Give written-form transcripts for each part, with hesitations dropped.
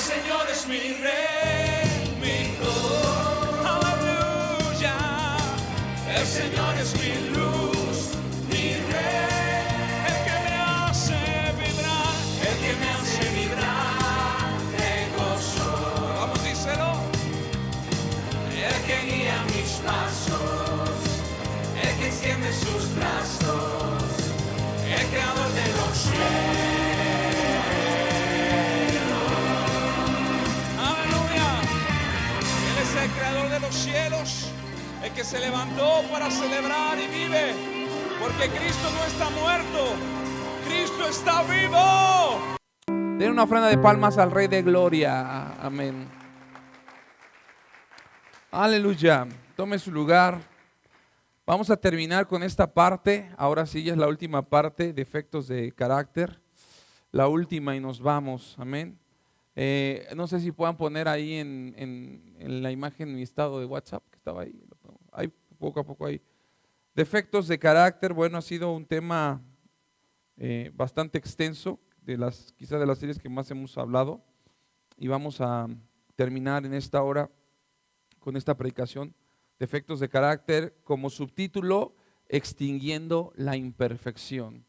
Señor es mi rey, mi todo. Aleluya. El Señor es mi luz, mi rey. El que me hace vibrar, el que me hace vibrar de gozo. Vamos, díselo. El que guía mis pasos, el que extiende sus brazos, el creador de los cielos. Aleluya. Él es el creador de los cielos, el que se levantó para celebrar y vive, porque Cristo no está muerto, Cristo está vivo. Den una ofrenda de palmas al Rey de Gloria. Amén. Aleluya. Tome su lugar. Vamos a terminar con esta parte. Ahora sí, ya es la última parte, defectos de carácter. La última y nos vamos. Amén. No sé si puedan poner ahí en la imagen mi estado de WhatsApp que estaba ahí. Ahí poco a poco ahí. Defectos de carácter. Bueno, ha sido un tema bastante extenso, quizás de las series que más hemos hablado. Y vamos a terminar en esta hora con esta predicación. Defectos de carácter, como subtítulo, extinguiendo la imperfección,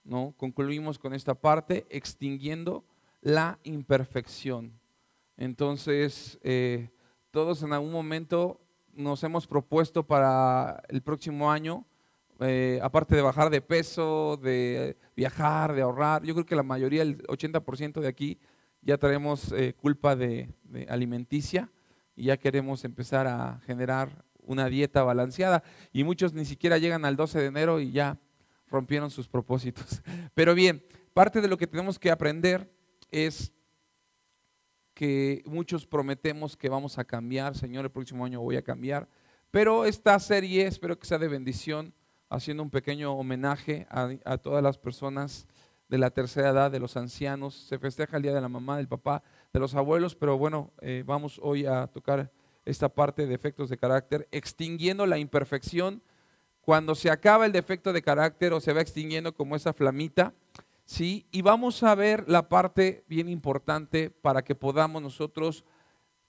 ¿no? Concluimos con esta parte, extinguiendo la imperfección. Entonces, todos en algún momento nos hemos propuesto para el próximo año, aparte de bajar de peso, de viajar, de ahorrar. Yo creo que la mayoría, el 80% de aquí, ya traemos culpa de alimenticia y ya queremos empezar a generar una dieta balanceada, y muchos ni siquiera llegan al 12 de enero y ya rompieron sus propósitos. Pero bien, parte de lo que tenemos que aprender es que muchos prometemos que vamos a cambiar. Señor, el próximo año voy a cambiar, pero esta serie espero que sea de bendición, haciendo un pequeño homenaje a todas las personas de la tercera edad, de los ancianos. Se festeja el día de la mamá, del papá, de los abuelos, pero bueno, vamos hoy a tocar esta parte de defectos de carácter, extinguiendo la imperfección. Cuando se acaba el defecto de carácter o se va extinguiendo como esa flamita, ¿sí? Y vamos a ver la parte bien importante para que podamos nosotros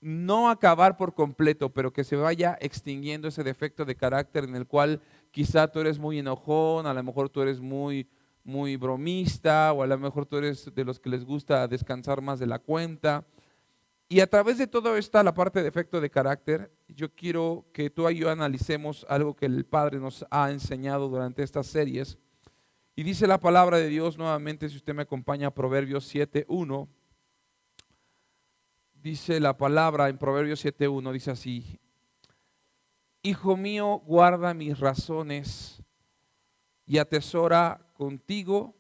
no acabar por completo, pero que se vaya extinguiendo ese defecto de carácter en el cual quizá tú eres muy enojón, a lo mejor tú eres muy bromista, o a lo mejor tú eres de los que les gusta descansar más de la cuenta. Y a través de todo esta, la parte de defecto de carácter, yo quiero que tú y yo analicemos algo que el Padre nos ha enseñado durante estas series. Y dice la palabra de Dios nuevamente, si usted me acompaña, a Proverbios 7:1. Dice la palabra en Proverbios 7:1, dice así: Hijo mío, guarda mis razones y atesora contigo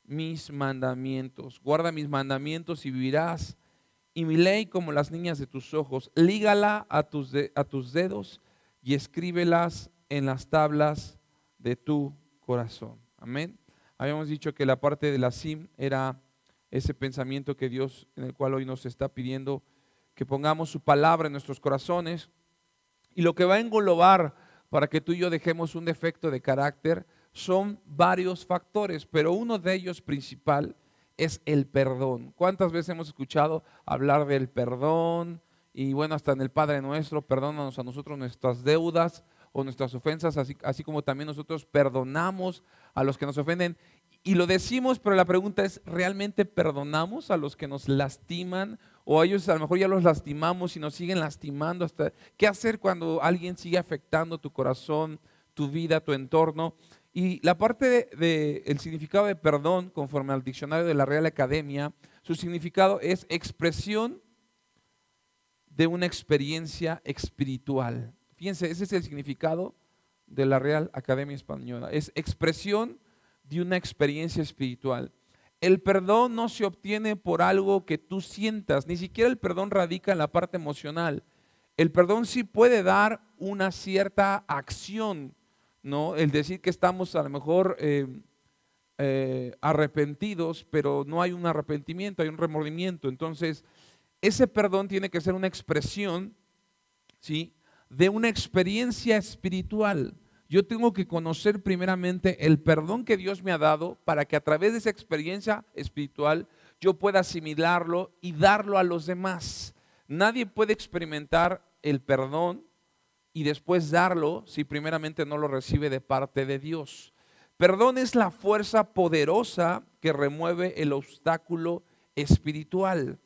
mis mandamientos. Guarda mis mandamientos y vivirás, y mi ley como las niñas de tus ojos. Lígala a tus dedos y escríbelas en las tablas de tu corazón. Amén. Habíamos dicho que la parte de la sim era ese pensamiento que Dios, en el cual hoy nos está pidiendo que pongamos su palabra en nuestros corazones. Y lo que va a englobar para que tú y yo dejemos un defecto de carácter son varios factores, pero uno de ellos principal es el perdón. ¿Cuántas veces hemos escuchado hablar del perdón? Y bueno, hasta en el Padre Nuestro, perdónanos a nosotros nuestras deudas o nuestras ofensas, así como también nosotros perdonamos a los que nos ofenden. Y lo decimos, pero la pregunta es, ¿realmente perdonamos a los que nos lastiman? O a ellos a lo mejor ya los lastimamos y nos siguen lastimando. ¿Qué hacer cuando alguien sigue afectando tu corazón, tu vida, tu entorno? Y la parte del significado de perdón, conforme al diccionario de la Real Academia, su significado es expresión de una experiencia espiritual. Fíjense, ese es el significado de la Real Academia Española. Es expresión de una experiencia espiritual. El perdón no se obtiene por algo que tú sientas, ni siquiera el perdón radica en la parte emocional. El perdón sí puede dar una cierta acción, ¿no? El decir que estamos a lo mejor arrepentidos, pero no hay un arrepentimiento, hay un remordimiento. Entonces, ese perdón tiene que ser una expresión, ¿sí?, de una experiencia espiritual. Yo tengo que conocer primeramente el perdón que Dios me ha dado para que a través de esa experiencia espiritual yo pueda asimilarlo y darlo a los demás. Nadie puede experimentar el perdón y después darlo si primeramente no lo recibe de parte de Dios. Perdón es la fuerza poderosa que remueve el obstáculo espiritual.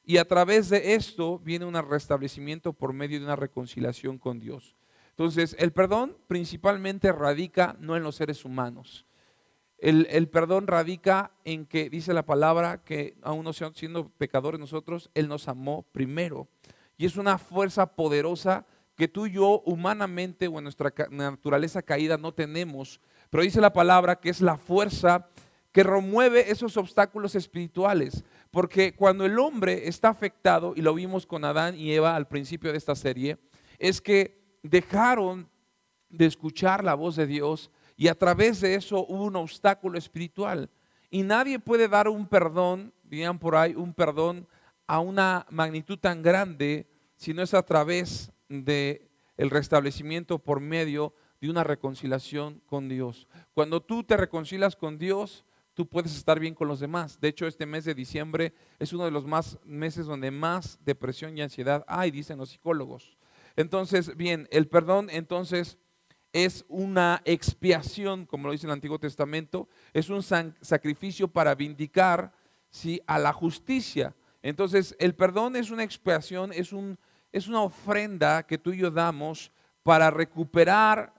Y a través de esto viene un restablecimiento por medio de una reconciliación con Dios. Entonces, el perdón principalmente radica no en los seres humanos. El perdón radica en que dice la palabra que aún no siendo pecadores nosotros, Él nos amó primero. Y es una fuerza poderosa que tú y yo humanamente o en nuestra naturaleza caída no tenemos. Pero dice la palabra que es la fuerza que remueve esos obstáculos espirituales. Porque cuando el hombre está afectado, y lo vimos con Adán y Eva al principio de esta serie, es que dejaron de escuchar la voz de Dios y a través de eso hubo un obstáculo espiritual. Y nadie puede dar un perdón, dirían por ahí, un perdón a una magnitud tan grande si no es a través de el restablecimiento por medio de una reconciliación con Dios. Cuando tú te reconcilias con Dios, tú puedes estar bien con los demás. De hecho, este mes de diciembre es uno de los meses donde más depresión y ansiedad hay, dicen los psicólogos. Entonces, bien, el perdón entonces es una expiación, como lo dice el Antiguo Testamento, es un sacrificio para vindicar, ¿sí?, a la justicia. Entonces, el perdón es una expiación, es una ofrenda que tú y yo damos para recuperar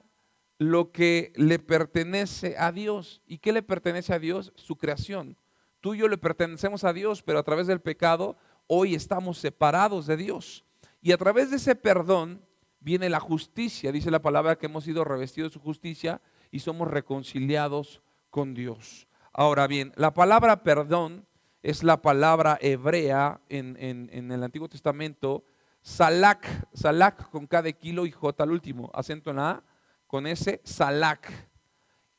lo que le pertenece a Dios. ¿Y qué le pertenece a Dios? Su creación. Tú y yo le pertenecemos a Dios, pero a través del pecado hoy estamos separados de Dios. Y a través de ese perdón viene la justicia. Dice la palabra que hemos sido revestidos de su justicia y somos reconciliados con Dios. Ahora bien, la palabra perdón es la palabra hebrea en el Antiguo Testamento, salak con K de kilo y J al último, acento en la A, con ese salak.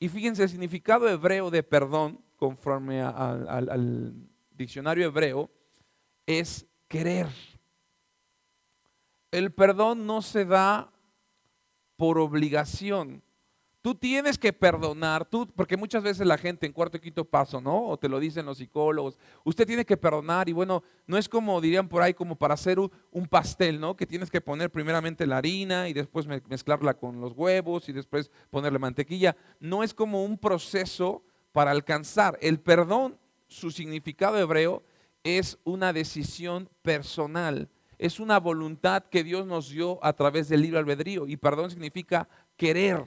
Y fíjense, el significado hebreo de perdón, conforme al diccionario hebreo, es querer. El perdón no se da por obligación. Tú tienes que perdonar, porque muchas veces la gente en cuarto y quinto paso, ¿no? O te lo dicen los psicólogos, usted tiene que perdonar y bueno, no es como dirían por ahí, como para hacer un pastel, ¿no? Que tienes que poner primeramente la harina y después mezclarla con los huevos y después ponerle mantequilla. No es como un proceso para alcanzar. El perdón, su significado hebreo, es una decisión personal. Es una voluntad que Dios nos dio a través del libre albedrío y perdón significa querer.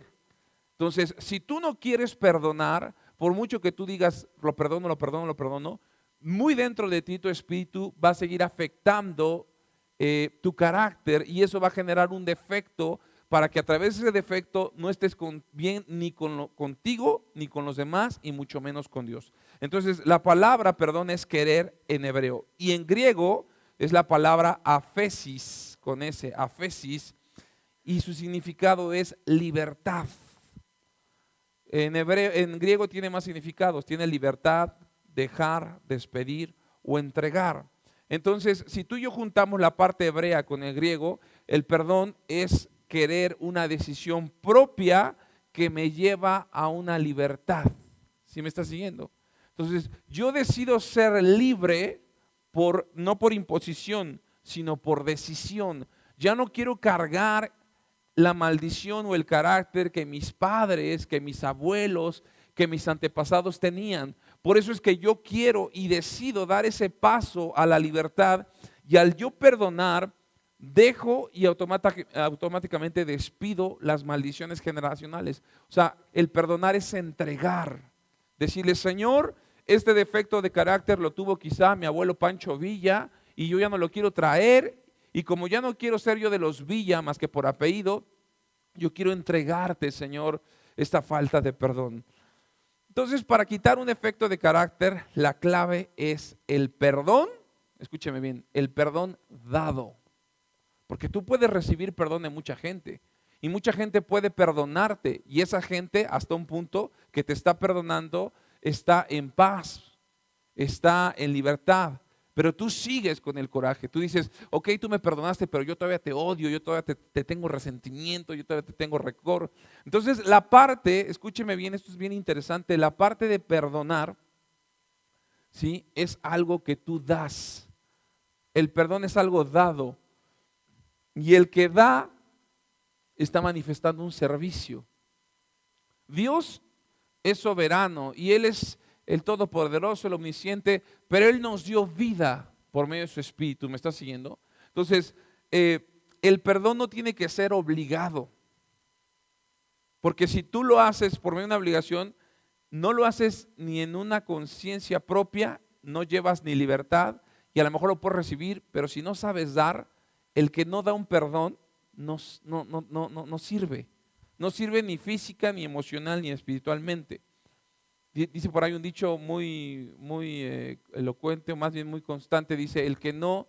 Entonces, si tú no quieres perdonar, por mucho que tú digas, lo perdono, lo perdono, lo perdono, muy dentro de ti tu espíritu va a seguir afectando tu carácter y eso va a generar un defecto para que a través de ese defecto no estés bien ni contigo, ni con los demás y mucho menos con Dios. Entonces, la palabra perdón es querer en hebreo y en griego es la palabra aphesis, con ese, aphesis, y su significado es libertad. En griego tiene más significados, tiene libertad, dejar, despedir o entregar. Entonces, si tú y yo juntamos la parte hebrea con el griego, el perdón es querer una decisión propia que me lleva a una libertad. ¿Sí me estás siguiendo? Entonces, yo decido ser libre no por imposición, sino por decisión. Ya no quiero cargar la maldición o el carácter que mis padres, que mis abuelos, que mis antepasados tenían. Por eso es que yo quiero y decido dar ese paso a la libertad y al yo perdonar, dejo y automáticamente despido las maldiciones generacionales. O sea, el perdonar es entregar. Decirle, Señor, este defecto de carácter lo tuvo quizá mi abuelo Pancho Villa y yo ya no lo quiero traer. Y como ya no quiero ser yo de los Villa más que por apellido, yo quiero entregarte, Señor, esta falta de perdón. Entonces, para quitar un efecto de carácter, la clave es el perdón, escúcheme bien, el perdón dado. Porque tú puedes recibir perdón de mucha gente y mucha gente puede perdonarte y esa gente hasta un punto que te está perdonando está en paz, está en libertad. Pero tú sigues con el coraje, tú dices, ok, tú me perdonaste, pero yo todavía te odio, yo todavía te tengo resentimiento, yo todavía te tengo rencor. Entonces la parte, escúcheme bien, esto es bien interesante, la parte de perdonar ¿sí? Es algo que tú das. El perdón es algo dado. Y el que da está manifestando un servicio. Dios es soberano y Él es el Todopoderoso, el Omnisciente, pero Él nos dio vida por medio de su Espíritu. ¿Me estás siguiendo? Entonces, el perdón no tiene que ser obligado, porque si tú lo haces por medio de una obligación, no lo haces ni en una conciencia propia, no llevas ni libertad y a lo mejor lo puedes recibir, pero si no sabes dar, el que no da un perdón no sirve. No sirve ni física, ni emocional, ni espiritualmente. Dice por ahí un dicho muy elocuente, o más bien muy constante, dice: el que no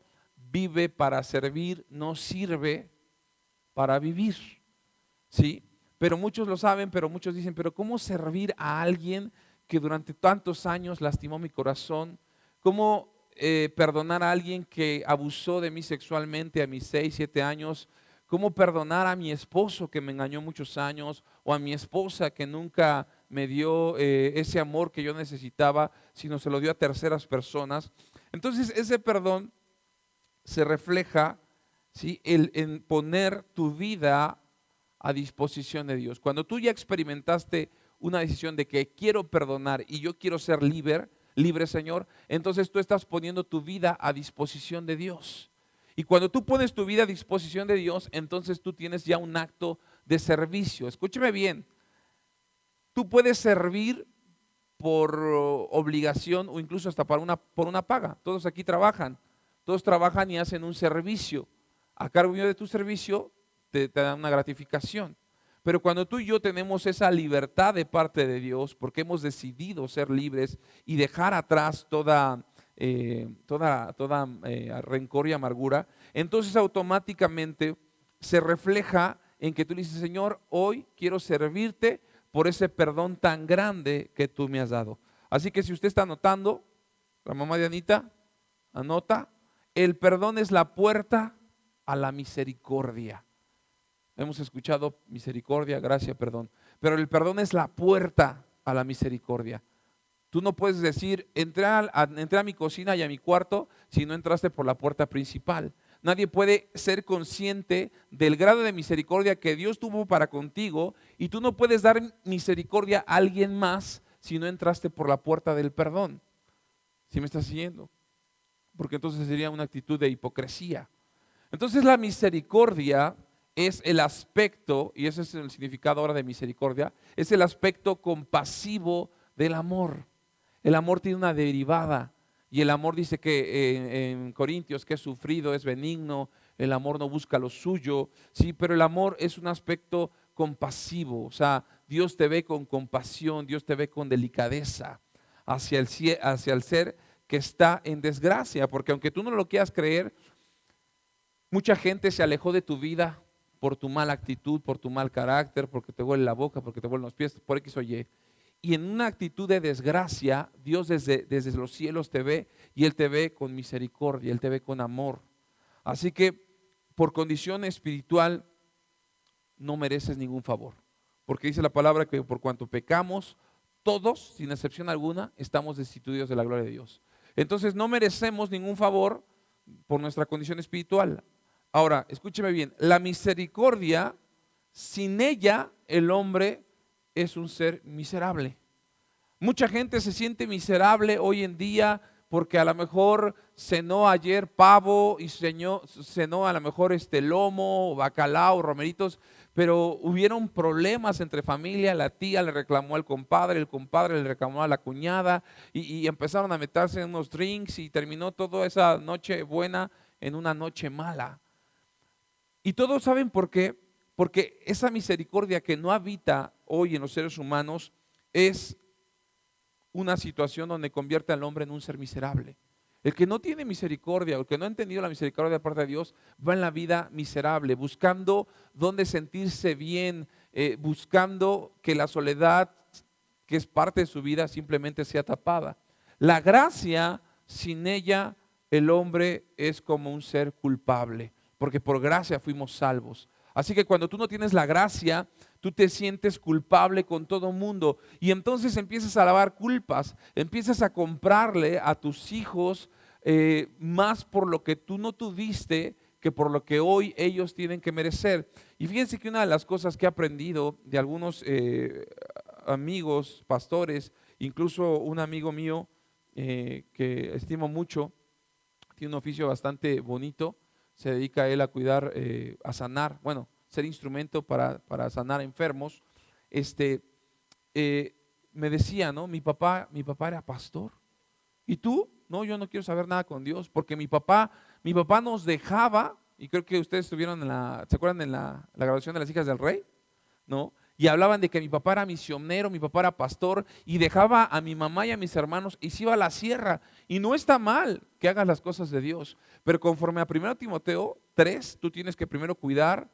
vive para servir, no sirve para vivir. ¿Sí? Pero muchos lo saben, pero muchos dicen: pero ¿cómo servir a alguien que durante tantos años lastimó mi corazón? ¿Cómo perdonar a alguien que abusó de mí sexualmente a mis 6, 7 años? ¿Cómo perdonar a mi esposo que me engañó muchos años? O a mi esposa que nunca me dio ese amor que yo necesitaba, sino se lo dio a terceras personas. Entonces ese perdón se refleja, ¿sí?, en poner tu vida a disposición de Dios. Cuando tú ya experimentaste una decisión de que quiero perdonar y yo quiero ser libre, Señor, entonces tú estás poniendo tu vida a disposición de Dios. Y cuando tú pones tu vida a disposición de Dios, entonces tú tienes ya un acto de servicio. Escúcheme bien, tú puedes servir por obligación o incluso hasta por una paga. Todos aquí trabajan, todos trabajan y hacen un servicio. A cargo de tu servicio te dan una gratificación. Pero cuando tú y yo tenemos esa libertad de parte de Dios, porque hemos decidido ser libres y dejar atrás toda rencor y amargura, entonces automáticamente se refleja en que tú le dices: Señor, hoy quiero servirte por ese perdón tan grande que tú me has dado. Así que si usted está anotando, la mamá de Anita, anota: el perdón es la puerta a la misericordia. Hemos escuchado misericordia, gracia, perdón. Pero el perdón es la puerta a la misericordia. Tú no puedes decir: entré a mi cocina y a mi cuarto, si no entraste por la puerta principal. Nadie puede ser consciente del grado de misericordia que Dios tuvo para contigo, y tú no puedes dar misericordia a alguien más si no entraste por la puerta del perdón. ¿Sí me estás siguiendo? Porque entonces sería una actitud de hipocresía. Entonces la misericordia es el aspecto, y ese es el significado ahora de misericordia, es el aspecto compasivo del amor. El amor tiene una derivada, y el amor dice que en Corintios que es sufrido, es benigno, el amor no busca lo suyo, sí, pero el amor es un aspecto compasivo. O sea, Dios te ve con compasión, Dios te ve con delicadeza hacia el ser que está en desgracia, porque aunque tú no lo quieras creer, mucha gente se alejó de tu vida por tu mala actitud, por tu mal carácter, porque te huele la boca, porque te huelen los pies, por X o Y. Y en una actitud de desgracia, Dios desde los cielos te ve, y Él te ve con misericordia, Él te ve con amor. Así que por condición espiritual no mereces ningún favor, porque dice la palabra que por cuanto pecamos, todos, sin excepción alguna, estamos destituidos de la gloria de Dios. Entonces no merecemos ningún favor por nuestra condición espiritual. Ahora, escúcheme bien, la misericordia, sin ella el hombre es un ser miserable. Mucha gente se siente miserable hoy en día porque a lo mejor cenó ayer pavo y cenó a lo mejor lomo, bacalao, romeritos, pero hubieron problemas entre familia. La tía le reclamó al compadre, el compadre le reclamó a la cuñada, y empezaron a meterse en unos drinks, y terminó toda esa noche buena en una noche mala. Y todos saben por qué, porque esa misericordia que no habita hoy en los seres humanos es una situación donde convierte al hombre en un ser miserable. El que no tiene misericordia, o el que no ha entendido la misericordia de parte de Dios, va en la vida miserable, buscando dónde sentirse bien, buscando que la soledad, que es parte de su vida, simplemente sea tapada. La gracia, sin ella, el hombre es como un ser culpable, porque por gracia fuimos salvos. Así que cuando tú no tienes la gracia, tú te sientes culpable con todo mundo y entonces empiezas a lavar culpas, empiezas a comprarle a tus hijos más por lo que tú no tuviste que por lo que hoy ellos tienen que merecer. Y fíjense que una de las cosas que he aprendido de algunos amigos, pastores, incluso un amigo mío que estimo mucho, tiene un oficio bastante bonito, se dedica él a cuidar, a sanar, bueno, ser instrumento para sanar enfermos. Me decía, ¿no? Mi papá era pastor. ¿Y tú? No, yo no quiero saber nada con Dios, porque mi papá nos dejaba, y creo que ustedes estuvieron ¿se acuerdan en la graduación de las hijas del rey? ¿No? Y hablaban de que mi papá era misionero, mi papá era pastor, y dejaba a mi mamá y a mis hermanos y se iba a la sierra. Y no está mal que hagas las cosas de Dios, pero conforme a 1 Timoteo 3, tú tienes que primero cuidar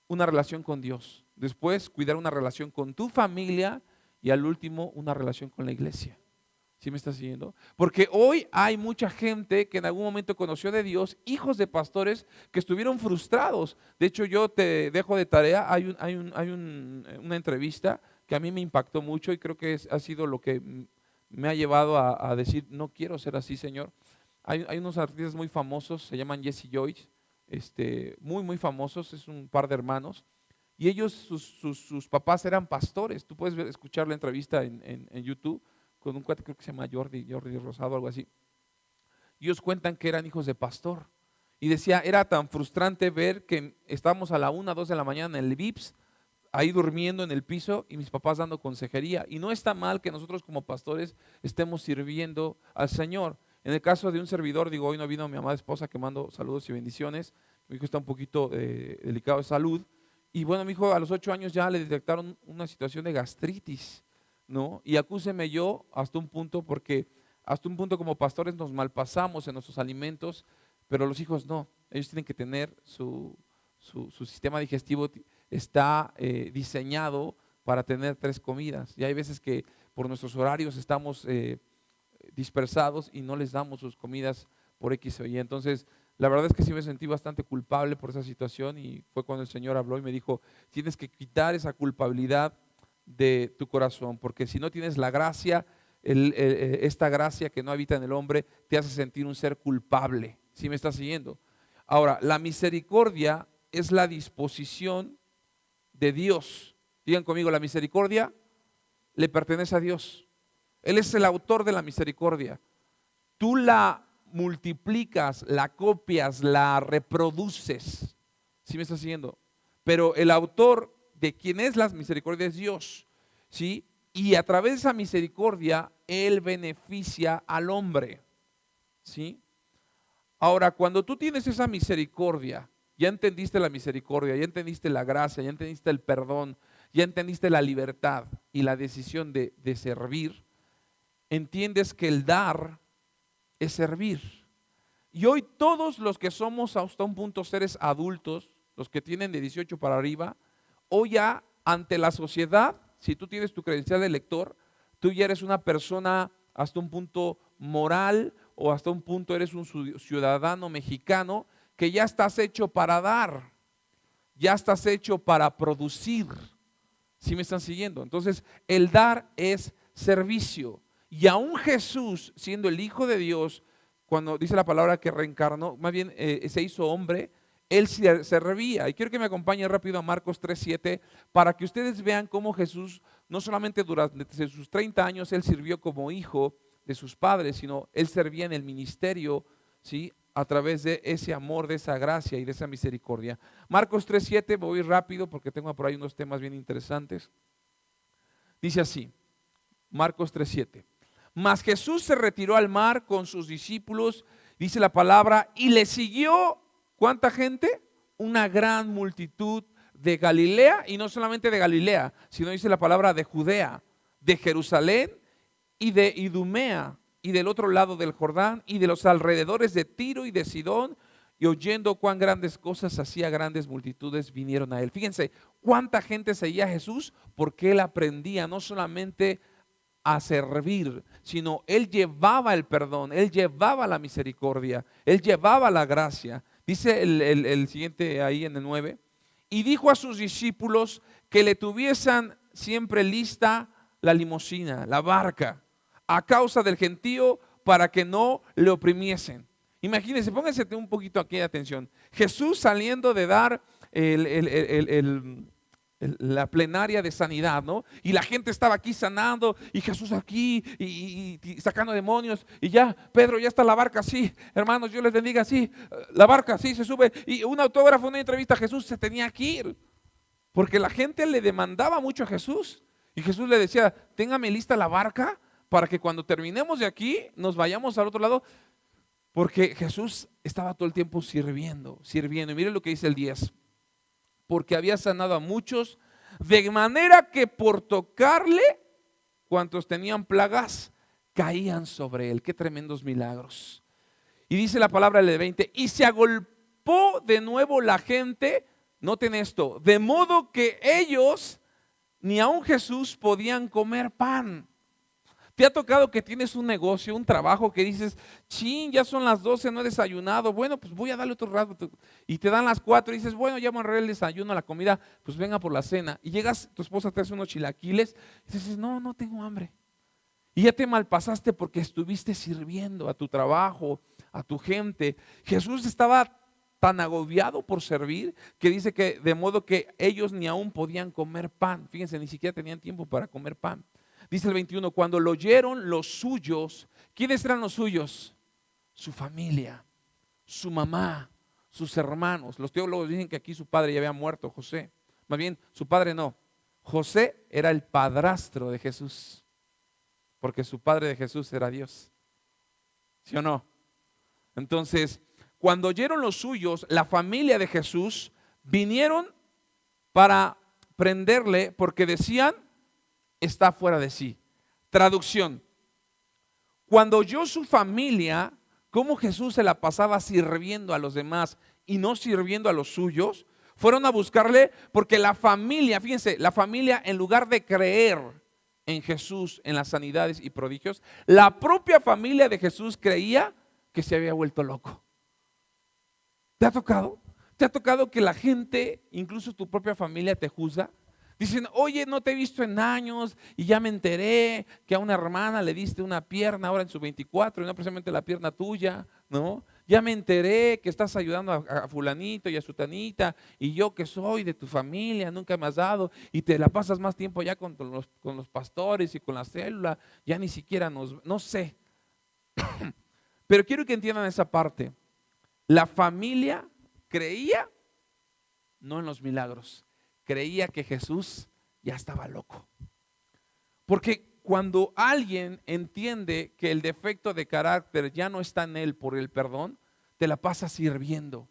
una relación con Dios, después cuidar una relación con tu familia y al último una relación con la iglesia. ¿Sí me estás siguiendo? Porque hoy hay mucha gente que en algún momento conoció de Dios, hijos de pastores que estuvieron frustrados. De hecho, yo te dejo de tarea, hay una entrevista que a mí me impactó mucho y creo que ha sido lo que me ha llevado a decir, no quiero ser así, Señor. Hay unos artistas muy famosos, se llaman Jesse Joyce, muy famosos, es un par de hermanos. Y ellos, sus papás eran pastores. Tú puedes escuchar la entrevista en YouTube con un cuate, creo que se llama Jordi Rosado, algo así. Y ellos cuentan que eran hijos de pastor. Y decía, era tan frustrante ver que estábamos a la 1, 2 de la mañana en el VIPS, ahí durmiendo en el piso y mis papás dando consejería. Y no está mal que nosotros como pastores estemos sirviendo al Señor. En el caso de un servidor, digo, hoy no vino mi amada esposa, que mando saludos y bendiciones. Mi hijo está un poquito delicado de salud. Y bueno, mi hijo a los 8 años ya le detectaron una situación de gastritis, ¿no? Y acúseme yo hasta un punto, porque hasta un punto como pastores nos malpasamos en nuestros alimentos, pero los hijos no. Ellos tienen que tener su sistema digestivo está diseñado para tener 3 comidas. Y hay veces que por nuestros horarios estamos dispersados y no les damos sus comidas por X o Y. Entonces, la verdad es que sí me sentí bastante culpable por esa situación y fue cuando el Señor habló y me dijo, tienes que quitar esa culpabilidad de tu corazón, porque si no tienes la gracia, esta gracia que no habita en el hombre, te hace sentir un ser culpable. ¿Sí me estás siguiendo? Ahora, la misericordia es la disposición de Dios. Digan conmigo, la misericordia le pertenece a Dios. Él es el autor de la misericordia. Tú la multiplicas, la copias, la reproduces. ¿Sí me estás siguiendo? Pero el autor de quien es la misericordia es Dios, ¿sí? Y a través de esa misericordia, Él beneficia al hombre, ¿sí? Ahora, cuando tú tienes esa misericordia, ya entendiste la misericordia, ya entendiste la gracia, ya entendiste el perdón, ya entendiste la libertad y la decisión de servir, entiendes que el dar es servir. Y hoy todos los que somos hasta un punto seres adultos, los que tienen de 18 para arriba, hoy ya ante la sociedad, si tú tienes tu credencial de lector, tú ya eres una persona hasta un punto moral o hasta un punto eres un ciudadano mexicano que ya estás hecho para dar, ya estás hecho para producir. ¿Sí me están siguiendo? Entonces, el dar es servicio. Y aún Jesús, siendo el Hijo de Dios, cuando dice la palabra que reencarnó, más bien se hizo hombre, Él se servía. Y quiero que me acompañe rápido a Marcos 3:7 para que ustedes vean cómo Jesús, no solamente durante sus 30 años, Él sirvió como hijo de sus padres, sino Él servía en el ministerio, ¿sí?, a través de ese amor, de esa gracia y de esa misericordia. Marcos 3:7, voy rápido porque tengo por ahí unos temas bien interesantes. Dice así, Marcos 3:7. Mas Jesús se retiró al mar con sus discípulos, dice la palabra, y le siguió, ¿cuánta gente? Una gran multitud de Galilea, y no solamente de Galilea, sino dice la palabra de Judea, de Jerusalén y de Idumea, y del otro lado del Jordán, y de los alrededores de Tiro y de Sidón, y oyendo cuán grandes cosas hacía, grandes multitudes vinieron a él. Fíjense, cuánta gente seguía a Jesús, porque él aprendía no solamente a servir, sino él llevaba el perdón, él llevaba la misericordia, él llevaba la gracia. Dice el siguiente ahí en el 9, y dijo a sus discípulos que le tuviesen siempre lista la limusina, la barca, a causa del gentío, para que no le oprimiesen. Imagínense, pónganse un poquito aquí de atención. Jesús saliendo de dar la plenaria de sanidad, ¿no? Y la gente estaba aquí sanando y Jesús aquí y sacando demonios, y ya, Pedro, ya está la barca, sí, hermanos, Dios les bendiga, sí, la barca, sí, se sube, y un autógrafo, una entrevista, Jesús se tenía que ir, porque la gente le demandaba mucho a Jesús, y Jesús le decía, téngame lista la barca, para que cuando terminemos de aquí, nos vayamos al otro lado, porque Jesús estaba todo el tiempo sirviendo, y miren lo que dice el 10, porque había sanado a muchos, de manera que por tocarle, cuantos tenían plagas, caían sobre él. Qué tremendos milagros. Y dice la palabra del 20, y se agolpó de nuevo la gente, noten esto, de modo que ellos, ni aun Jesús, podían comer pan. ¿Te ha tocado que tienes un negocio, un trabajo que dices, chin, ya son las 12, no he desayunado, bueno, pues voy a darle otro rato, y te dan las 4 y dices, bueno, ya me ahorré el desayuno, la comida, pues venga por la cena, y llegas, tu esposa te hace unos chilaquiles, y dices, no, no tengo hambre, y ya te malpasaste porque estuviste sirviendo a tu trabajo, a tu gente. Jesús estaba tan agobiado por servir, que dice que de modo que ellos ni aún podían comer pan, fíjense, ni siquiera tenían tiempo para comer pan. Dice el 21, cuando lo oyeron los suyos, ¿quiénes eran los suyos? Su familia, su mamá, sus hermanos. Los teólogos dicen que aquí su padre ya había muerto, José. Más bien, su padre no. José era el padrastro de Jesús, porque su padre de Jesús era Dios. ¿Sí o no? Entonces, cuando oyeron los suyos, la familia de Jesús, vinieron para prenderle porque decían, está fuera de sí. Traducción: cuando oyó su familia cómo Jesús se la pasaba sirviendo a los demás y no sirviendo a los suyos, fueron a buscarle porque la familia, fíjense, la familia, en lugar de creer en Jesús, en las sanidades y prodigios, la propia familia de Jesús creía que se había vuelto loco. ¿Te ha tocado? ¿Te ha tocado que la gente, incluso tu propia familia, te juzga? Dicen, oye, no te he visto en años y ya me enteré que a una hermana le diste una pierna ahora en su 24 y no precisamente la pierna tuya, ¿no? Ya me enteré que estás ayudando a fulanito y a sutanita, y yo que soy de tu familia nunca me has dado, y te la pasas más tiempo ya con los pastores y con la célula, ya ni siquiera no sé. Pero quiero que entiendan esa parte. La familia creía no en los milagros, creía que Jesús ya estaba loco. Porque cuando alguien entiende que el defecto de carácter ya no está en él por el perdón, te la pasa sirviendo.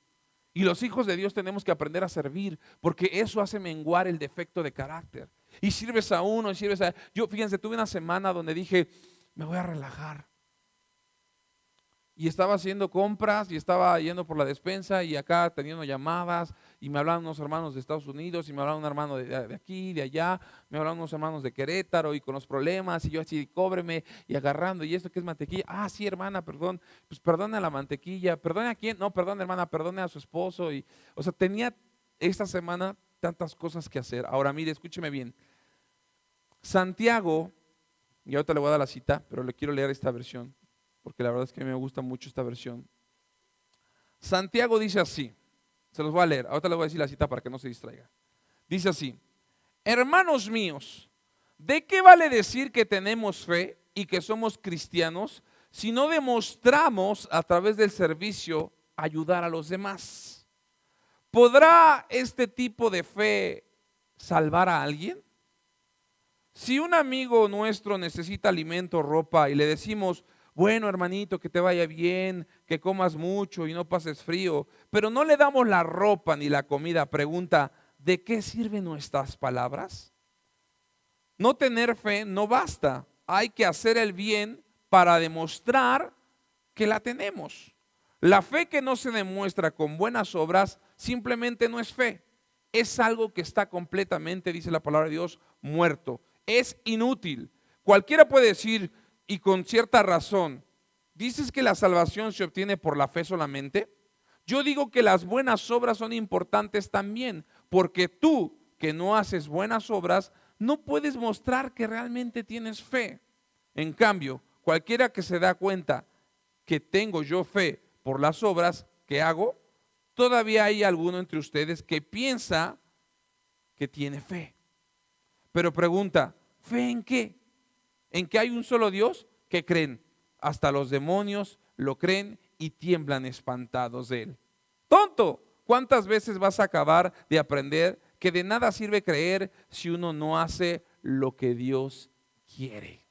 Y los hijos de Dios tenemos que aprender a servir, porque eso hace menguar el defecto de carácter. Y sirves a uno, y sirves a... Yo, fíjense, tuve una semana donde dije, me voy a relajar. Y estaba haciendo compras y estaba yendo por la despensa y acá teniendo llamadas, y me hablaban unos hermanos de Estados Unidos y me hablaban un hermano de aquí, de allá, me hablaban unos hermanos de Querétaro y con los problemas, y yo así, cóbreme, y agarrando, y esto que es mantequilla, ah sí hermana, perdón, pues perdone a la mantequilla, perdone a quién, no, perdón hermana, perdone a su esposo, y o sea, tenía esta semana tantas cosas que hacer. Ahora mire, escúcheme bien, Santiago, y ahorita le voy a dar la cita, pero le quiero leer esta versión, porque la verdad es que me gusta mucho esta versión. Santiago dice así, se los voy a leer, ahorita les voy a decir la cita para que no se distraiga. Dice así, hermanos míos, ¿de qué vale decir que tenemos fe y que somos cristianos si no demostramos a través del servicio ayudar a los demás? ¿Podrá este tipo de fe salvar a alguien? Si un amigo nuestro necesita alimento o ropa y le decimos, bueno hermanito, que te vaya bien, que comas mucho y no pases frío, pero no le damos la ropa ni la comida, pregunta, ¿de qué sirven nuestras palabras? No tener fe no basta, hay que hacer el bien para demostrar que la tenemos. La fe que no se demuestra con buenas obras simplemente no es fe, es algo que está completamente, dice la palabra de Dios, muerto, es inútil. Cualquiera puede decir, y con cierta razón, ¿dices que la salvación se obtiene por la fe solamente? Yo digo que las buenas obras son importantes también, porque tú que no haces buenas obras, no puedes mostrar que realmente tienes fe. En cambio, cualquiera que se da cuenta que tengo yo fe por las obras que hago, todavía hay alguno entre ustedes que piensa que tiene fe. Pero pregunta, ¿fe en qué? ¿En que hay un solo Dios? ¿Qué creen? Hasta los demonios lo creen y tiemblan espantados de él. ¡Tonto! ¿Cuántas veces vas a acabar de aprender que de nada sirve creer si uno no hace lo que Dios quiere?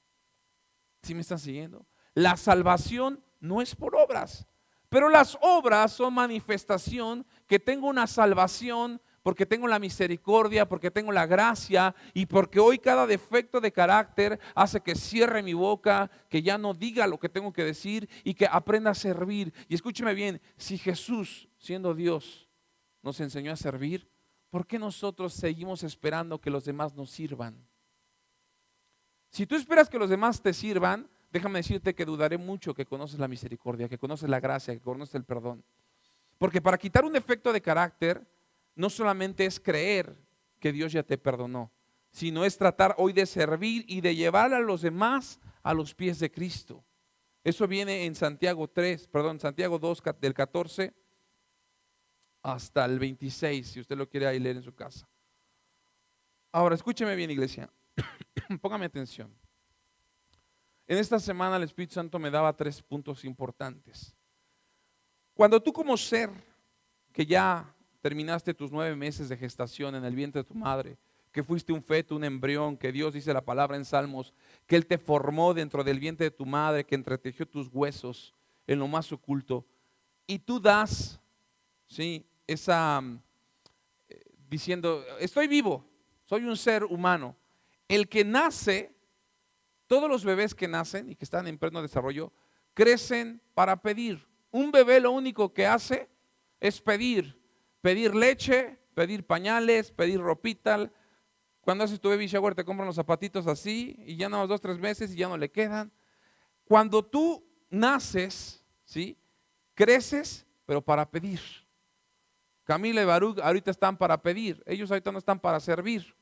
¿Sí me están siguiendo? La salvación no es por obras, pero las obras son manifestación que tengo una salvación porque tengo la misericordia, porque tengo la gracia y porque hoy cada defecto de carácter hace que cierre mi boca, que ya no diga lo que tengo que decir y que aprenda a servir. Y escúcheme bien, si Jesús, siendo Dios, nos enseñó a servir, ¿por qué nosotros seguimos esperando que los demás nos sirvan? Si tú esperas que los demás te sirvan, déjame decirte que dudaré mucho que conoces la misericordia, que conoces la gracia, que conoces el perdón. Porque para quitar un defecto de carácter, no solamente es creer que Dios ya te perdonó, sino es tratar hoy de servir y de llevar a los demás a los pies de Cristo. Eso viene en Santiago 2, del 14 hasta el 26, si usted lo quiere ahí leer en su casa. Ahora, escúcheme bien, iglesia. Póngame atención. En esta semana el Espíritu Santo me daba 3 puntos importantes. Cuando tú como ser que ya terminaste tus 9 meses de gestación en el vientre de tu madre, que fuiste un feto, un embrión, que Dios dice la palabra en Salmos, que Él te formó dentro del vientre de tu madre, que entretejió tus huesos en lo más oculto, y tú das, ¿sí? Diciendo, estoy vivo, soy un ser humano. El que nace, todos los bebés que nacen y que están en pleno desarrollo, crecen para pedir. Un bebé lo único que hace es pedir leche, pedir pañales, pedir ropita. Cuando haces tu baby shower te compran los zapatitos así y ya nada más 2-3 meses y ya no le quedan. Cuando tú naces, ¿sí? Creces, pero para pedir. Camila y Baruch ahorita están para pedir, ellos ahorita no están para servir.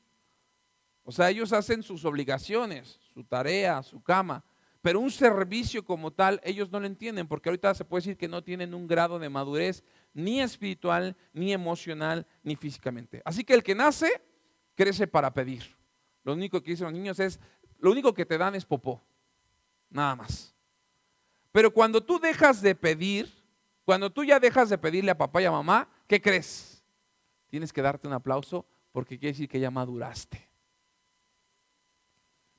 O sea, ellos hacen sus obligaciones, su tarea, su cama, pero un servicio como tal, ellos no lo entienden, porque ahorita se puede decir que no tienen un grado de madurez ni espiritual, ni emocional, ni físicamente. Así que el que nace, crece para pedir. Lo único que dicen los niños es, lo único que te dan es popó, nada más. Pero cuando tú dejas de pedir, cuando tú ya dejas de pedirle a papá y a mamá, ¿qué crees? Tienes que darte un aplauso porque quiere decir que ya maduraste.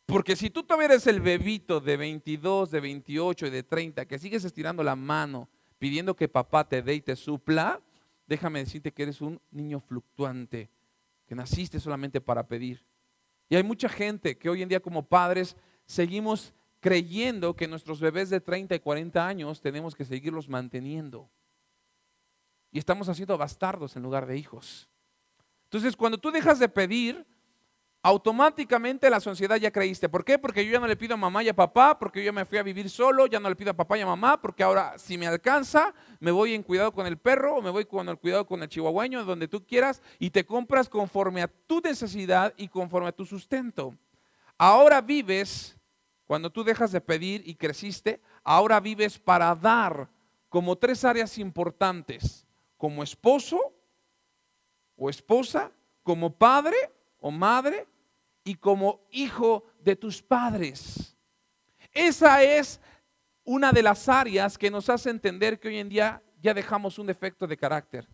Porque si tú todavía eres el bebito de 22, de 28 y de 30, que sigues estirando la mano pidiendo que papá te dé y te supla, déjame decirte que eres un niño fluctuante, que naciste solamente para pedir. Y hay mucha gente que hoy en día como padres seguimos creyendo que nuestros bebés de 30 y 40 años tenemos que seguirlos manteniendo. Y estamos haciendo bastardos en lugar de hijos. Entonces, cuando tú dejas de pedir, automáticamente la sociedad ya creíste. ¿Por qué? Porque yo ya no le pido a mamá y a papá, porque yo ya me fui a vivir solo, ya no le pido a papá y a mamá, porque ahora si me alcanza, me voy en cuidado con el perro o me voy con el cuidado con el chihuahueño, donde tú quieras, y te compras conforme a tu necesidad y conforme a tu sustento. Ahora vives, cuando tú dejas de pedir y creciste, ahora vives para dar como 3 áreas importantes, como esposo o esposa, como padre o madre, y como hijo de tus padres. Esa es una de las áreas que nos hace entender que hoy en día ya dejamos un defecto de carácter.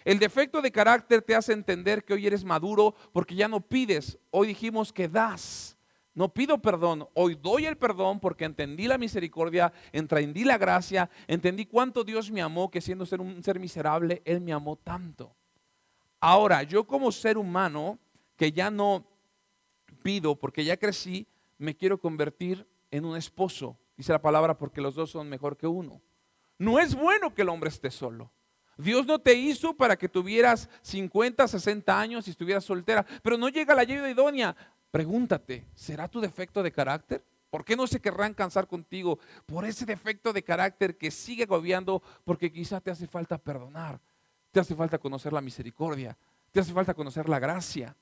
El defecto de carácter te hace entender que hoy eres maduro porque ya no pides. Hoy dijimos que das. No pido perdón, hoy doy el perdón porque entendí la misericordia, entendí la gracia, entendí cuánto Dios me amó, que siendo un ser miserable, Él me amó tanto. Ahora, yo como ser humano que ya no pido porque ya crecí, me quiero convertir en un esposo, dice la palabra, porque los dos son mejor que uno. No es bueno que el hombre esté solo. Dios no te hizo para que tuvieras 50, 60 años y estuvieras soltera, pero no llega la ayuda idónea. Pregúntate, ¿será tu defecto de carácter? ¿Por qué no se querrán cansar contigo? Por ese defecto de carácter que sigue agobiando, porque quizá te hace falta perdonar, te hace falta conocer la misericordia, Te hace falta conocer la gracia.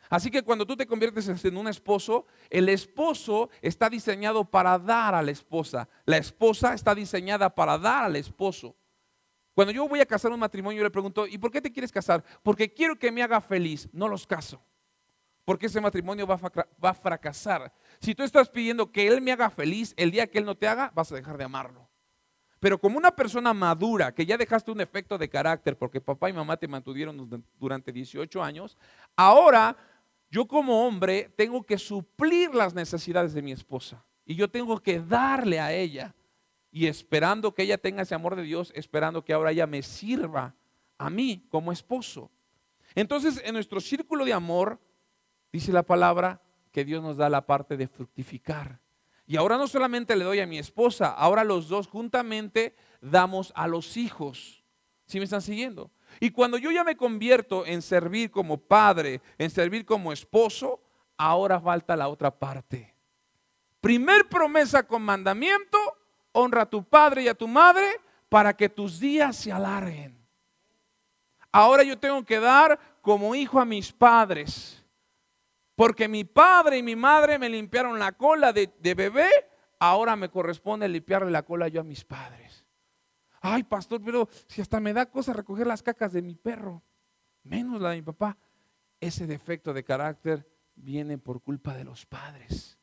Así que cuando tú te conviertes en un esposo, el esposo está diseñado para dar a la esposa está diseñada para dar al esposo. Cuando yo voy a casar un matrimonio, yo le pregunto, ¿y por qué te quieres casar? Porque quiero que me haga feliz. No los caso, porque ese matrimonio va a fracasar. Si tú estás pidiendo que él me haga feliz, el día que él no te haga, vas a dejar de amarlo. Pero como una persona madura, que ya dejaste un efecto de carácter, porque papá y mamá te mantuvieron durante 18 años, ahora yo como hombre tengo que suplir las necesidades de mi esposa. Y yo tengo que darle a ella. Y esperando que ella tenga ese amor de Dios, esperando que ahora ella me sirva a mí como esposo. Entonces, en nuestro círculo de amor, dice la palabra que Dios nos da la parte de fructificar. Y ahora no solamente le doy a mi esposa, ahora los dos juntamente damos a los hijos. ¿Sí me están siguiendo? Y cuando yo ya me convierto en servir como padre, en servir como esposo, ahora falta la otra parte. Primer promesa con mandamiento: honra a tu padre y a tu madre para que tus días se alarguen. Ahora yo tengo que dar como hijo a mis padres. Porque mi padre y mi madre me limpiaron la cola de bebé, ahora me corresponde limpiarle la cola yo a mis padres. Ay, pastor, pero si hasta me da cosa recoger las cacas de mi perro, menos la de mi papá. Ese defecto de carácter viene por culpa de los padres,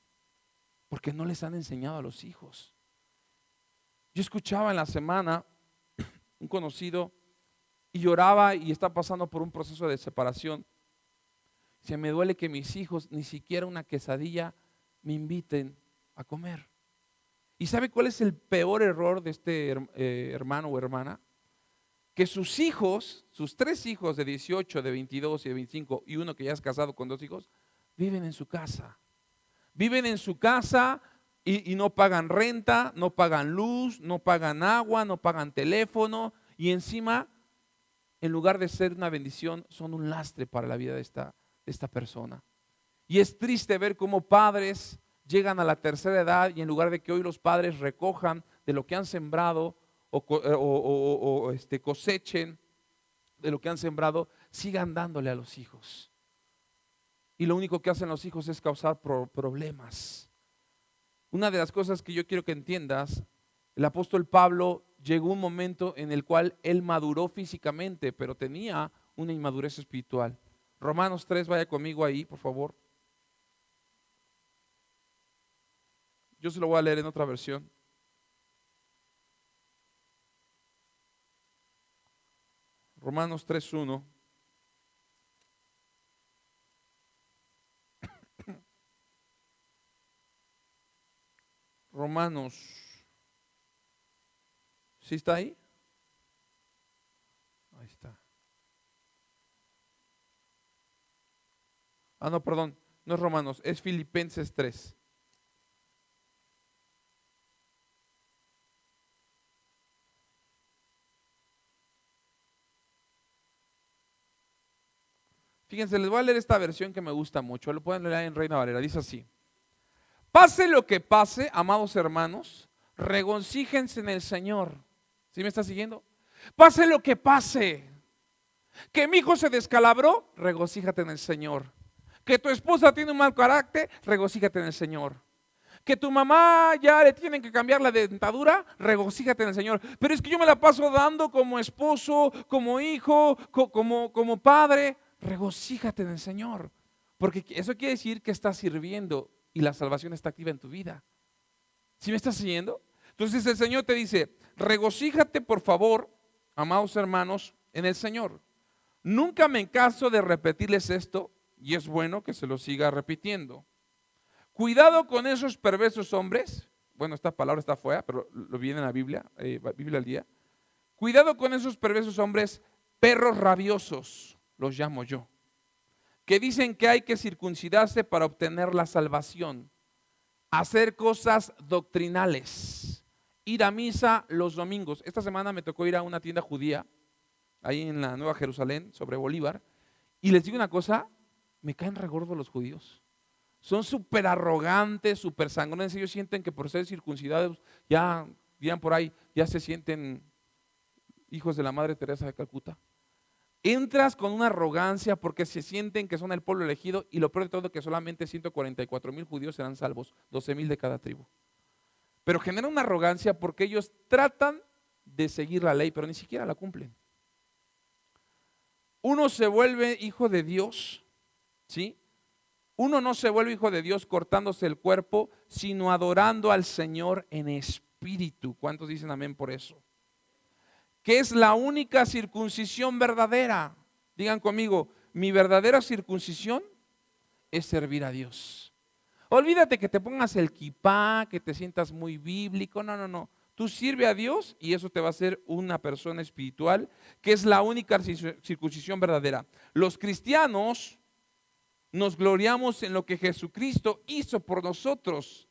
porque no les han enseñado a los hijos. Yo escuchaba en la semana un conocido y lloraba y está pasando por un proceso de separación. Se me duele que mis hijos ni siquiera una quesadilla me inviten a comer. ¿Y sabe cuál es el peor error de este hermano o hermana? Que sus hijos, sus 3 hijos de 18, de 22 y de 25 y uno que ya es casado con 2 hijos, viven en su casa. Viven en su casa y no pagan renta, no pagan luz, no pagan agua, no pagan teléfono y encima, en lugar de ser una bendición, son un lastre para la vida de esta persona. Y es triste ver cómo padres llegan a la tercera edad y en lugar de que hoy los padres recojan de lo que han sembrado o cosechen de lo que han sembrado, sigan dándole a los hijos. Y lo único que hacen los hijos es causar problemas. Una de las cosas que yo quiero que entiendas, el apóstol Pablo llegó un momento en el cual él maduró físicamente, pero tenía una inmadurez espiritual. Romanos 3, vaya conmigo ahí, por favor. Yo se lo voy a leer en otra versión. Romanos 3:1. Romanos, ¿sí está ahí? Ahí está. Ah, no, perdón, no es Romanos, es Filipenses 3. Fíjense, les voy a leer esta versión que me gusta mucho. Lo pueden leer en Reina Valera. Dice así: pase lo que pase, amados hermanos, regocíjense en el Señor. ¿Sí me está siguiendo? Pase lo que pase. Que mi hijo se descalabró, regocíjate en el Señor. Que tu esposa tiene un mal carácter, regocíjate en el Señor. Que tu mamá ya le tienen que cambiar la dentadura, regocíjate en el Señor. Pero es que yo me la paso dando como esposo, como hijo, como padre. Regocíjate en el Señor, porque eso quiere decir que estás sirviendo y la salvación está activa en tu vida. ¿Sí me estás siguiendo? Entonces el Señor te dice: regocíjate por favor, amados hermanos, en el Señor. Nunca me canso de repetirles esto y es bueno que se lo siga repitiendo. Cuidado con esos perversos hombres. Bueno, esta palabra está fuera, pero lo viene en la Biblia, Biblia al día. Cuidado con esos perversos hombres, perros rabiosos, los llamo yo, que dicen que hay que circuncidarse para obtener la salvación, hacer cosas doctrinales, ir a misa los domingos. Esta semana me tocó ir a una tienda judía, ahí en la Nueva Jerusalén, sobre Bolívar, y les digo una cosa, me caen regordos los judíos. Son súper arrogantes, súper sangrones. Ellos sienten que por ser circuncidados, ya por ahí, ya se sienten hijos de la Madre Teresa de Calcuta. Entras con una arrogancia porque se sienten que son el pueblo elegido y lo peor de todo que solamente 144,000 judíos serán salvos, 12,000 de cada tribu. Pero genera una arrogancia porque ellos tratan de seguir la ley, pero ni siquiera la cumplen. Uno se vuelve hijo de Dios, ¿sí? Uno no se vuelve hijo de Dios cortándose el cuerpo, sino adorando al Señor en espíritu. ¿Cuántos dicen amén por eso? Que es la única circuncisión verdadera. Digan conmigo, mi verdadera circuncisión es servir a Dios. Olvídate que te pongas el kipá, que te sientas muy bíblico, no. Tú sirve a Dios y eso te va a hacer una persona espiritual, que es la única circuncisión verdadera. Los cristianos nos gloriamos en lo que Jesucristo hizo por nosotros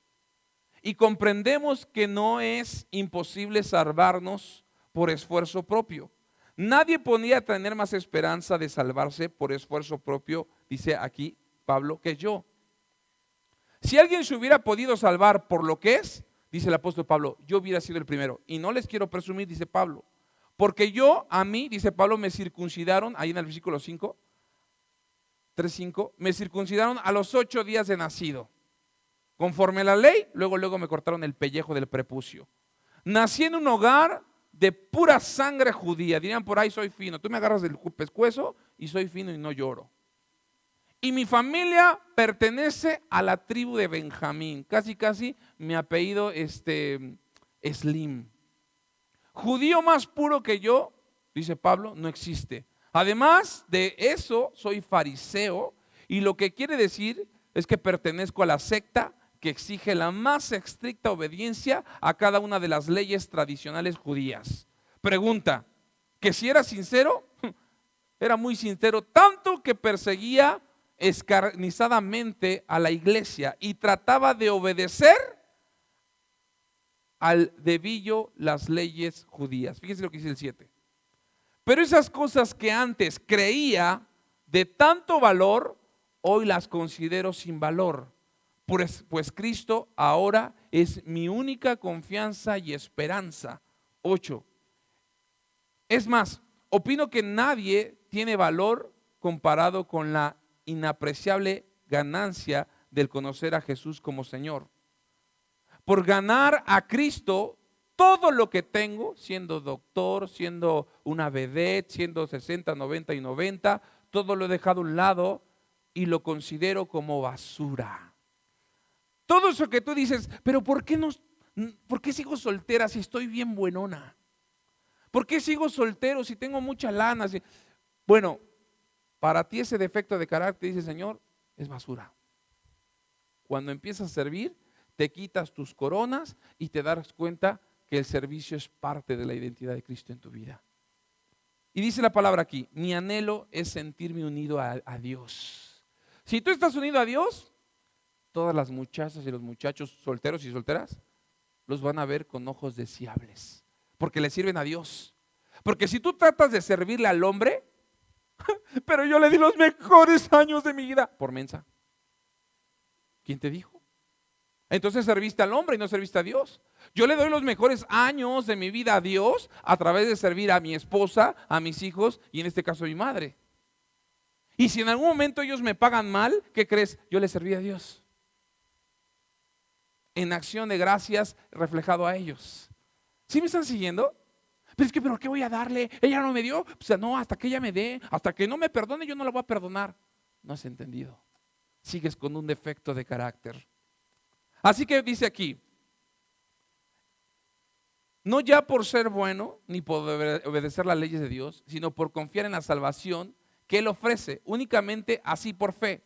y comprendemos que no es imposible salvarnos por esfuerzo propio. Nadie podía tener más esperanza de salvarse por esfuerzo propio, dice aquí Pablo, que yo. Si alguien se hubiera podido salvar por lo que es, dice el apóstol Pablo, yo hubiera sido el primero. Y no les quiero presumir, dice Pablo, porque a mí, dice Pablo, me circuncidaron, ahí en el versículo 5, 3:5, me circuncidaron a los 8 días de nacido. Conforme a la ley, luego me cortaron el pellejo del prepucio. Nací en un hogar de pura sangre judía. Dirían por ahí, soy fino. Tú me agarras del pescuezo y soy fino y no lloro. Y mi familia pertenece a la tribu de Benjamín. Casi mi apellido Slim. Judío más puro que yo, dice Pablo, no existe. Además de eso, soy fariseo. Y lo que quiere decir es que pertenezco a la secta que exige la más estricta obediencia a cada una de las leyes tradicionales judías. Pregunta, que si era sincero, era muy sincero, tanto que perseguía escarnizadamente a la iglesia y trataba de obedecer al dedillo las leyes judías. Fíjense lo que dice el 7. Pero esas cosas que antes creía de tanto valor, hoy las considero sin valor. Pues Cristo ahora es mi única confianza y esperanza. 8. Es más, opino que nadie tiene valor comparado con la inapreciable ganancia del conocer a Jesús como Señor. Por ganar a Cristo, todo lo que tengo, siendo doctor, siendo una vedette, siendo 60, 90 y 90, todo lo he dejado a un lado y lo considero como basura. Todo eso que tú dices, pero ¿por qué sigo soltera si estoy bien buenona? ¿Por qué sigo soltero si tengo mucha lana? Bueno, para ti ese defecto de carácter, dice el Señor, es basura. Cuando empiezas a servir, te quitas tus coronas y te das cuenta que el servicio es parte de la identidad de Cristo en tu vida. Y dice la palabra aquí, mi anhelo es sentirme unido a Dios. Si tú estás unido a Dios, todas las muchachas y los muchachos solteros y solteras los van a ver con ojos deseables, porque le sirven a Dios. Porque si tú tratas de servirle al hombre, pero yo le di los mejores años de mi vida, por mensa. ¿Quién te dijo? Entonces serviste al hombre y no serviste a Dios. Yo le doy los mejores años de mi vida a Dios a través de servir a mi esposa, a mis hijos y en este caso a mi madre. Y si en algún momento ellos me pagan mal, ¿qué crees? Yo le serví a Dios. En acción de gracias reflejado a ellos. ¿Sí me están siguiendo? Pero ¿qué voy a darle? Ella no me dio, pues no, hasta que ella me dé, hasta que no me perdone yo no la voy a perdonar. No has entendido. Sigues con un defecto de carácter. Así que dice aquí, no ya por ser bueno ni por obedecer las leyes de Dios, sino por confiar en la salvación que Él ofrece, únicamente así por fe.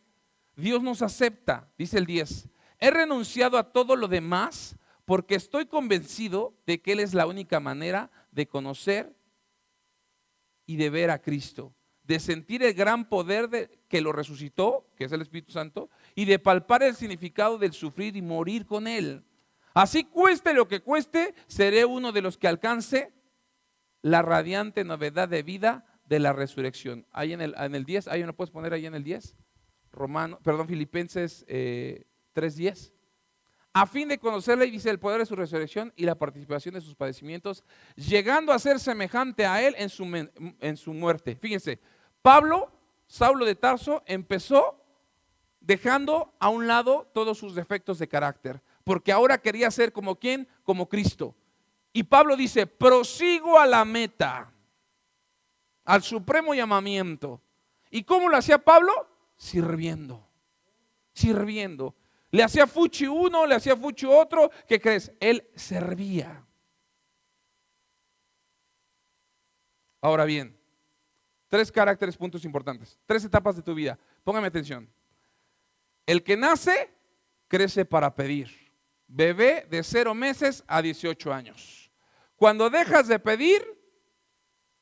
Dios nos acepta, dice el 10. He renunciado a todo lo demás porque estoy convencido de que Él es la única manera de conocer y de ver a Cristo, de sentir el gran poder que lo resucitó, que es el Espíritu Santo, y de palpar el significado del sufrir y morir con Él. Así cueste lo que cueste, seré uno de los que alcance la radiante novedad de vida de la resurrección. Ahí en el 10, ahí no puedes poner ahí en el 10, Filipenses 3:10. a fin de conocerle, y dice, el poder de su resurrección y la participación de sus padecimientos, llegando a ser semejante a él en su muerte. Fíjense, Pablo, Saulo de Tarso, empezó dejando a un lado todos sus defectos de carácter, porque ahora quería ser como ¿quién? Como Cristo. Y Pablo dice, prosigo a la meta, al supremo llamamiento. ¿Y cómo lo hacía Pablo? Sirviendo. Le hacía fuchi uno, le hacía fuchi otro. ¿Qué crees? Él servía. Ahora bien, 3 caracteres, puntos importantes, 3 etapas de tu vida. Póngame atención. El que nace, crece para pedir. Bebé de 0 meses a 18 años. Cuando dejas de pedir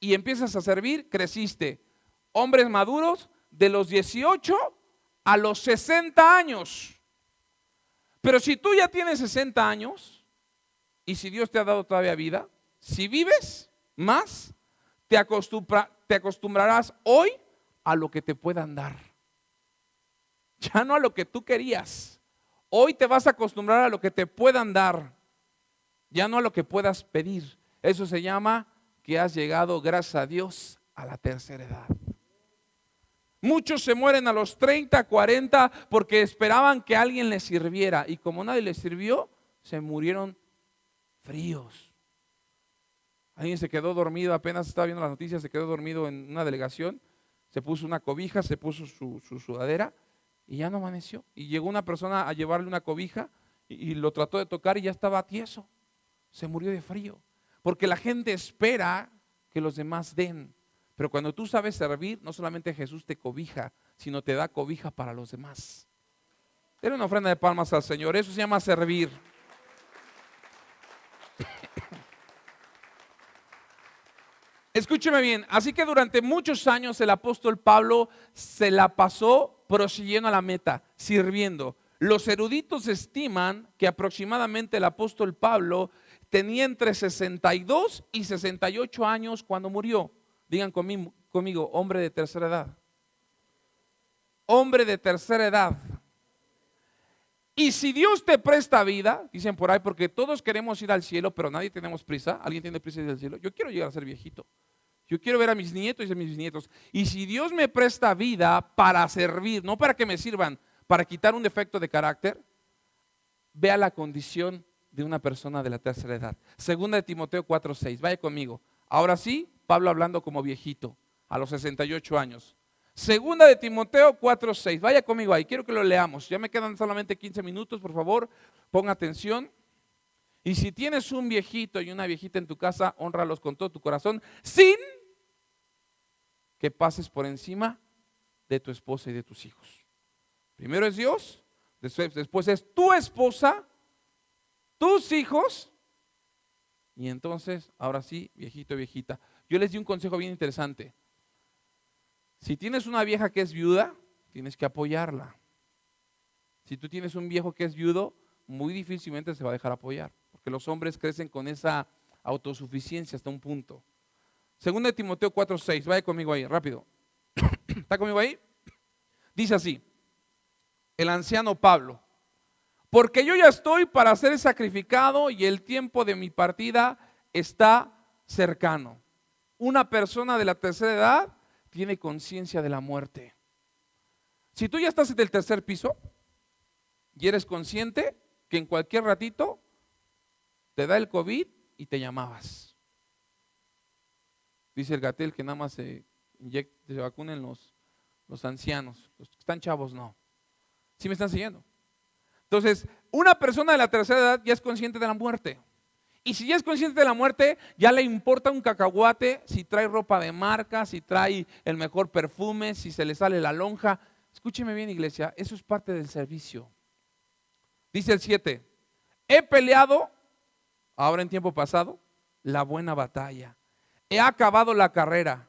y empiezas a servir, creciste. Hombres maduros de los 18 a los 60 años. Pero si tú ya tienes 60 años y si Dios te ha dado todavía vida, si vives más, te acostumbrarás hoy a lo que te puedan dar. Ya no a lo que tú querías. Hoy te vas a acostumbrar a lo que te puedan dar, ya no a lo que puedas pedir. Eso se llama que has llegado, gracias a Dios, a la tercera edad. Muchos se mueren a los 30, 40 porque esperaban que alguien les sirviera y como nadie les sirvió, se murieron fríos. Alguien se quedó dormido, apenas estaba viendo las noticias, se quedó dormido en una delegación, se puso una cobija, se puso su sudadera y ya no amaneció. Y llegó una persona a llevarle una cobija y lo trató de tocar y ya estaba tieso. Se murió de frío. Porque la gente espera que los demás den. Pero cuando tú sabes servir, no solamente Jesús te cobija, sino te da cobija para los demás. Denle una ofrenda de palmas al Señor. Eso se llama servir. Escúcheme bien. Así que durante muchos años el apóstol Pablo se la pasó prosiguiendo a la meta, sirviendo. Los eruditos estiman que aproximadamente el apóstol Pablo tenía entre 62 y 68 años cuando murió. Digan conmigo, hombre de tercera edad. Hombre de tercera edad. Y si Dios te presta vida, dicen por ahí, porque todos queremos ir al cielo, pero nadie tenemos prisa. ¿Alguien tiene prisa de ir al cielo? Yo quiero llegar a ser viejito. Yo quiero ver a mis nietos y a mis bisnietos. Y si Dios me presta vida para servir, no para que me sirvan, para quitar un defecto de carácter, vea la condición de una persona de la tercera edad. Segunda de Timoteo 4:6. Vaya conmigo. Ahora sí, Pablo hablando como viejito, a los 68 años. Segunda de Timoteo 4:6. Vaya conmigo ahí, quiero que lo leamos. Ya me quedan solamente 15 minutos, por favor, ponga atención. Y si tienes un viejito y una viejita en tu casa, hónralos con todo tu corazón, sin que pases por encima de tu esposa y de tus hijos. Primero es Dios, después es tu esposa, tus hijos, y entonces, ahora sí, viejito, viejita. Yo les di un consejo bien interesante. Si tienes una vieja que es viuda, tienes que apoyarla. Si tú tienes un viejo que es viudo, muy difícilmente se va a dejar apoyar, porque los hombres crecen con esa autosuficiencia hasta un punto. Segunda de Timoteo 4:6, vaya conmigo ahí, rápido. ¿Está conmigo ahí? Dice así, el anciano Pablo, porque yo ya estoy para ser sacrificado y el tiempo de mi partida está cercano. Una persona de la tercera edad tiene conciencia de la muerte. Si tú ya estás en el tercer piso y eres consciente que en cualquier ratito te da el COVID y te llamabas. Dice el Gatel que nada más se vacunen los ancianos, los que están chavos no. ¿Sí me están siguiendo? Entonces, una persona de la tercera edad ya es consciente de la muerte. Y si ya es consciente de la muerte, ya le importa un cacahuate si trae ropa de marca, si trae el mejor perfume, si se le sale la lonja. Escúcheme bien, iglesia, eso es parte del servicio. Dice el 7, he peleado, ahora en tiempo pasado, la buena batalla. He acabado la carrera,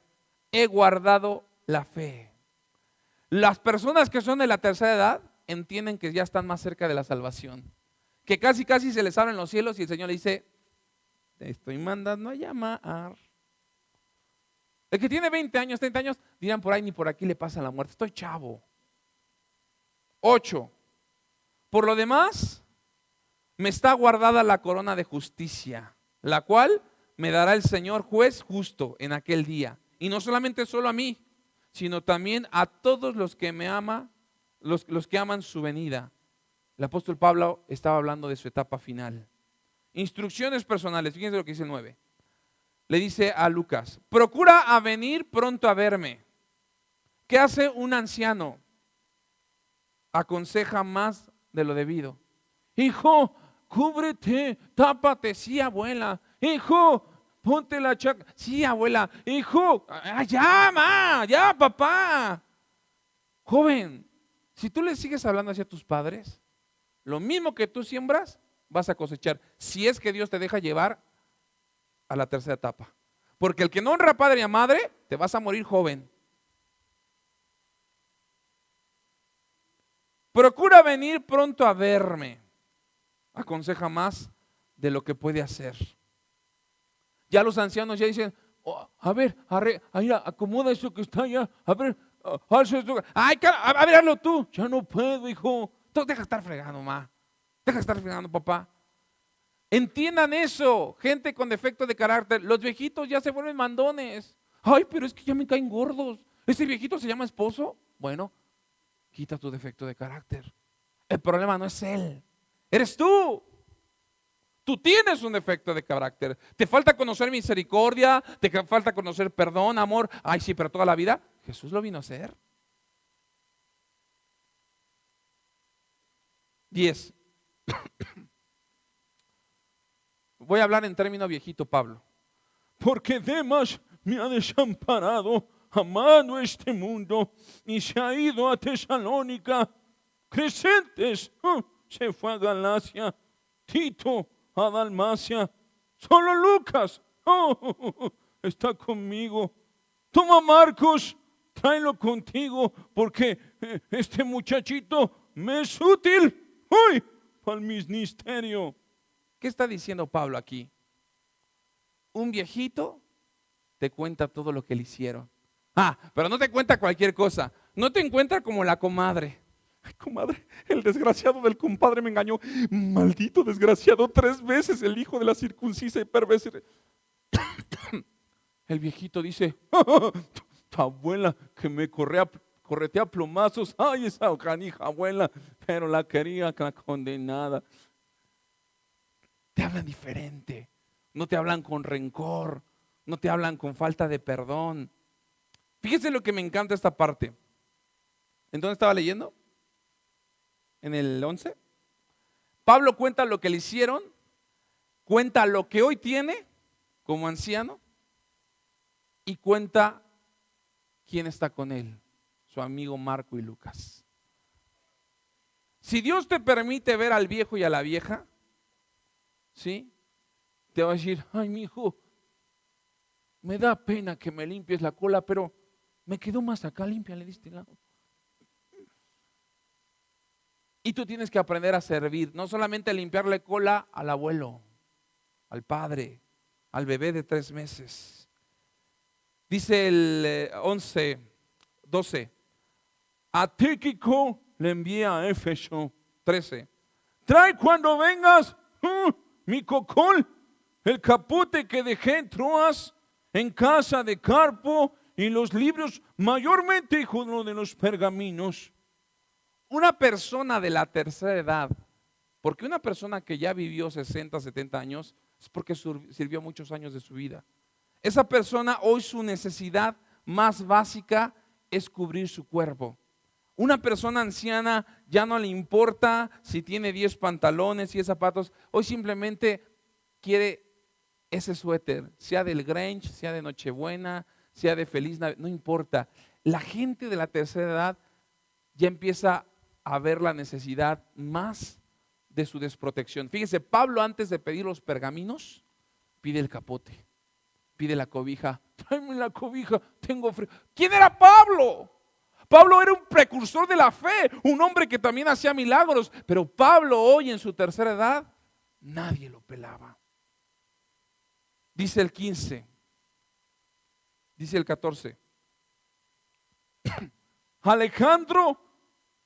he guardado la fe. Las personas que son de la tercera edad entienden que ya están más cerca de la salvación, que casi se les abren los cielos y el Señor le dice, te estoy mandando a llamar. El que tiene 20 años, 30 años, dirán por ahí, ni por aquí le pasa la muerte, estoy chavo. 8. Por lo demás, me está guardada la corona de justicia, la cual me dará el Señor juez justo en aquel día. Y no solamente solo a mí, sino también a todos los que me aman, los que aman su venida. El apóstol Pablo estaba hablando de su etapa final. Instrucciones personales, fíjense lo que dice el 9. Le dice a Lucas: procura a venir pronto a verme. ¿Qué hace un anciano? Aconseja más de lo debido. Hijo, cúbrete, tápate, sí, abuela. Hijo, ponte la chaca, sí, abuela. Hijo, ya, ma, ya, papá. Joven, si tú le sigues hablando hacia tus padres, lo mismo que tú siembras, vas a cosechar. Si es que Dios te deja llevar a la tercera etapa. Porque el que no honra a padre y a madre, te vas a morir joven. Procura venir pronto a verme. Aconseja más de lo que puede hacer. Ya los ancianos ya dicen: oh, a ver, acomoda eso que está allá. A ver, alza esto. Ay, a ver, hazlo tú. Ya no puedo, hijo. Tú deja de estar fregando, ma. Deja de estar fregando, papá. Entiendan eso, gente con defecto de carácter. Los viejitos ya se vuelven mandones. Ay, pero es que ya me caen gordos. ¿Ese viejito se llama esposo? Bueno, quita tu defecto de carácter. El problema no es él, eres tú. Tú tienes un defecto de carácter. Te falta conocer misericordia, te falta conocer perdón, amor. Ay, sí, pero toda la vida Jesús lo vino a hacer. 10. Voy a hablar en término viejito, Pablo. Porque Demas me ha desamparado, amando este mundo, y se ha ido a Tesalónica. Crescentes se fue a Galacia, Tito a Dalmacia, solo Lucas está conmigo. Toma Marcos, tráelo contigo, porque este muchachito me es útil para el ministerio. ¿Qué está diciendo Pablo aquí? Un viejito te cuenta todo lo que le hicieron. Pero no te cuenta cualquier cosa. No te encuentra como la comadre. Ay, comadre, el desgraciado del compadre me engañó. Maldito desgraciado, 3 veces el hijo de la circuncisa y perversa. El viejito dice: tu abuela que me corretea plomazos. Ay, esa canija abuela, pero la quería la condenada. Te hablan diferente, no te hablan con rencor, no te hablan con falta de perdón. Fíjese lo que me encanta esta parte. ¿En dónde estaba leyendo? En el 11. Pablo cuenta lo que le hicieron, cuenta lo que hoy tiene como anciano y cuenta quién está con él, su amigo Marco y Lucas. Si Dios te permite ver al viejo y a la vieja, ¿sí? Te va a decir: ay, mi hijo, me da pena que me limpies la cola, pero me quedó más acá, límpiale de este lado. Y tú tienes que aprender a servir, no solamente a limpiarle cola al abuelo, al padre, al bebé de 3 meses. Dice el 12. A Tíquico le envía a Éfeso. 13. Trae cuando vengas mi cocol, el capote que dejé en Troas, en casa de Carpo, y los libros, mayormente hijo de los pergaminos. Una persona de la tercera edad, porque una persona que ya vivió 60, 70 años, es porque sirvió muchos años de su vida. Esa persona hoy su necesidad más básica es cubrir su cuerpo. Una persona anciana ya no le importa si tiene 10 pantalones y 10 zapatos. Hoy simplemente quiere ese suéter, sea del Grinch, sea de Nochebuena, sea de Feliz Navidad, no importa. La gente de la tercera edad ya empieza a ver la necesidad más de su desprotección. Fíjese, Pablo, antes de pedir los pergaminos, pide el capote, pide la cobija. Tráeme la cobija, tengo frío. ¿Quién era Pablo? Pablo era un precursor de la fe, un hombre que también hacía milagros, pero Pablo hoy en su tercera edad, nadie lo pelaba. Dice el 15, dice el 14. Alejandro,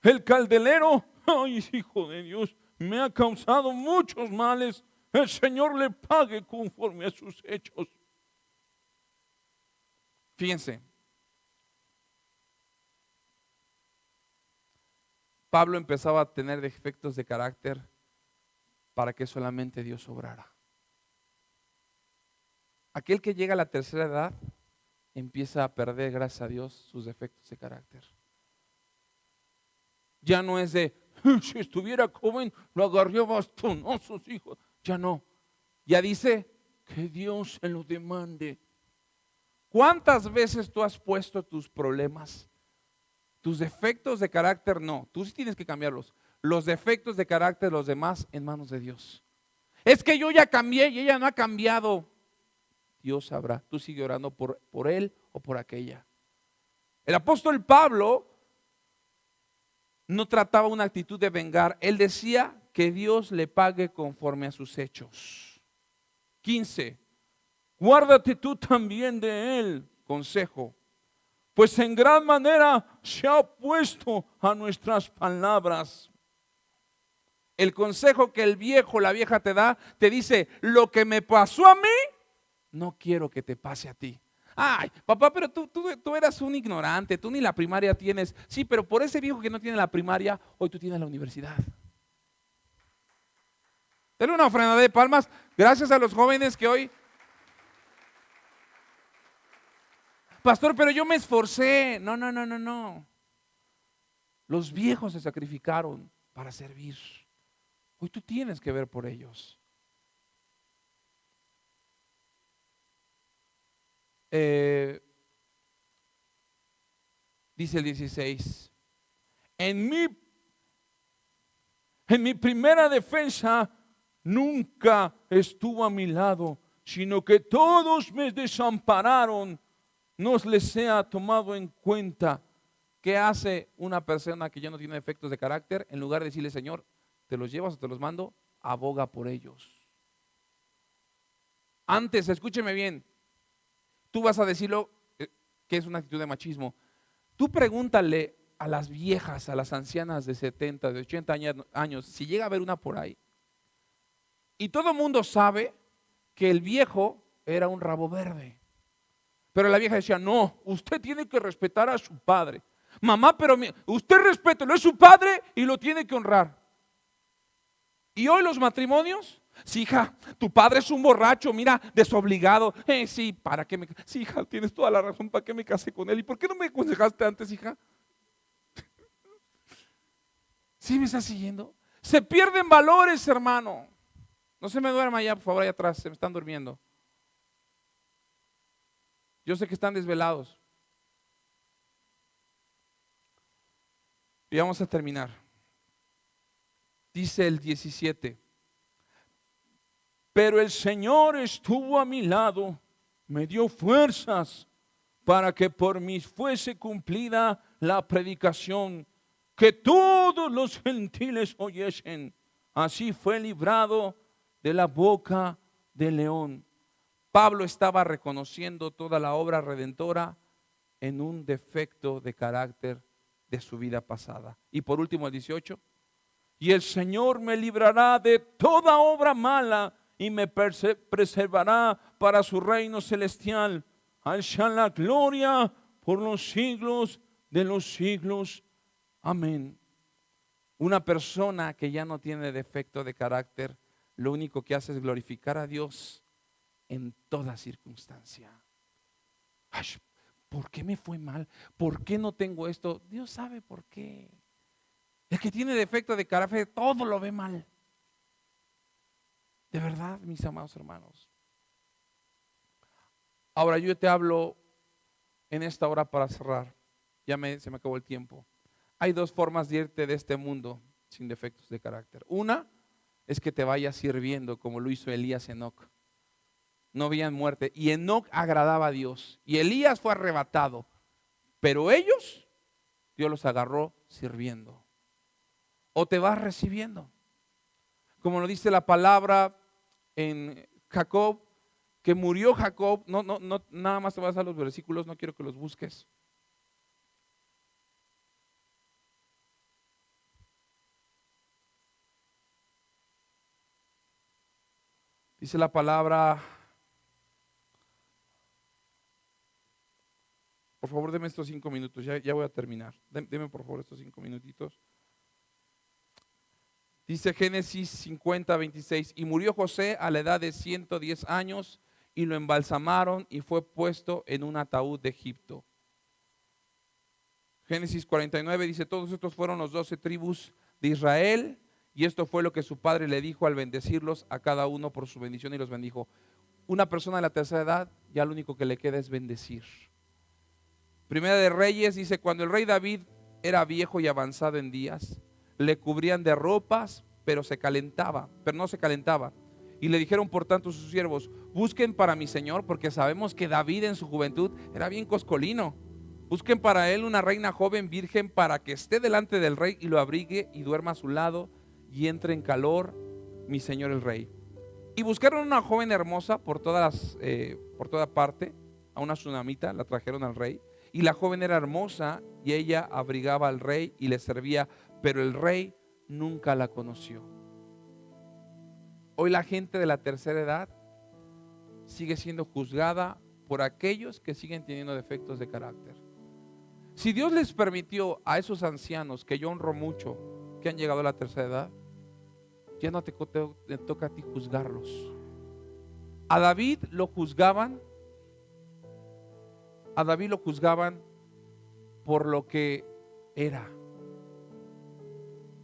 el caldelero, ay, hijo de Dios, me ha causado muchos males. El Señor le pague conforme a sus hechos. Fíjense, Pablo empezaba a tener defectos de carácter para que solamente Dios obrara. Aquel que llega a la tercera edad empieza a perder, gracias a Dios, sus defectos de carácter. Ya no es de, si estuviera joven, lo agarré a bastonazos, hijo. Ya no. Ya dice, que Dios se lo demande. ¿Cuántas veces tú has puesto tus problemas, tus defectos de carácter? No, tú sí tienes que cambiarlos. Los defectos de carácter, los demás, en manos de Dios. Es que yo ya cambié y ella no ha cambiado. Dios sabrá, tú sigue orando por él o por aquella. El apóstol Pablo no trataba una actitud de vengar. Él decía que Dios le pague conforme a sus hechos. 15. Guárdate tú también de él, consejo, pues en gran manera se ha opuesto a nuestras palabras. El consejo que el viejo, la vieja te da, te dice, lo que me pasó a mí, no quiero que te pase a ti. Ay, papá, pero tú eras un ignorante, tú ni la primaria tienes. Sí, pero por ese viejo que no tiene la primaria, hoy tú tienes la universidad. Denle una ofrenda de palmas. Gracias a los jóvenes que hoy... Pastor, pero yo me esforcé. No. Los viejos se sacrificaron para servir. Hoy tú tienes que ver por ellos. Dice el 16. En mi primera defensa nunca estuvo a mi lado, sino que todos me desampararon. No les sea tomado en cuenta. ¿Qué hace una persona que ya no tiene defectos de carácter? En lugar de decirle, Señor, ¿te los llevas o te los mando? Aboga por ellos. Antes, escúcheme bien, tú vas a decirlo que es una actitud de machismo. Tú pregúntale a las viejas, a las ancianas de 70, de 80 años, si llega a haber una por ahí. Y todo el mundo sabe que el viejo era un rabo verde. Pero la vieja decía, no, usted tiene que respetar a su padre. Mamá, pero usted respételo, es su padre y lo tiene que honrar. Y hoy los matrimonios, sí, hija, tu padre es un borracho, mira, desobligado. Sí, ¿para qué me? Sí, hija, tienes toda la razón, ¿para qué me casé con él? ¿Y por qué no me aconsejaste antes, hija? ¿Sí me estás siguiendo? Se pierden valores, hermano. No se me duerma ya, por favor, allá atrás, se me están durmiendo. Yo sé que están desvelados. Y vamos a terminar. Dice el 17. Pero el Señor estuvo a mi lado, me dio fuerzas para que por mí fuese cumplida la predicación, que todos los gentiles oyesen. Así fue librado de la boca del león. Pablo estaba reconociendo toda la obra redentora en un defecto de carácter de su vida pasada. Y por último el 18. Y el Señor me librará de toda obra mala y me preservará para su reino celestial. Al sea la gloria por los siglos de los siglos. Amén. Una persona que ya no tiene defecto de carácter, lo único que hace es glorificar a Dios en toda circunstancia. Ay, ¿por qué me fue mal? ¿Por qué no tengo esto? Dios sabe por qué. El que tiene defecto de carácter, todo lo ve mal. De verdad, mis amados hermanos. Ahora yo te hablo en esta hora para cerrar. Se me acabó el tiempo. Hay dos formas de irte de este mundo sin defectos de carácter. Una es que te vayas sirviendo como lo hizo Elías y Enoc. No veían muerte. Y Enoc agradaba a Dios. Y Elías fue arrebatado. Pero ellos, Dios los agarró sirviendo. O te vas recibiendo. Como lo dice la palabra en Jacob, que murió Jacob. No, nada más te vas a los versículos, no quiero que los busques. Dice la palabra, por favor, deme estos 5 minutos, ya voy a terminar. Deme por favor estos 5 minutitos. Dice Génesis 50, 26, y murió José a la edad de 110 años y lo embalsamaron y fue puesto en un ataúd de Egipto. Génesis 49 dice, todos estos fueron los 12 tribus de Israel y esto fue lo que su padre le dijo al bendecirlos a cada uno por su bendición y los bendijo. Una persona de la tercera edad ya lo único que le queda es bendecir. Primera de Reyes dice, cuando el rey David era viejo y avanzado en días, le cubrían de ropas, pero no se calentaba. Y le dijeron por tanto sus siervos, busquen para mi señor, porque sabemos que David en su juventud era bien coscolino. Busquen para él una reina joven virgen para que esté delante del rey y lo abrigue y duerma a su lado y entre en calor mi señor el rey. Y buscaron una joven hermosa por toda parte, a una tsunamita, la trajeron al rey. Y la joven era hermosa y ella abrigaba al rey y le servía, pero el rey nunca la conoció. Hoy la gente de la tercera edad sigue siendo juzgada por aquellos que siguen teniendo defectos de carácter. Si Dios les permitió a esos ancianos que yo honro mucho, que han llegado a la tercera edad, ya no te toca a ti juzgarlos. A David lo juzgaban por lo que era,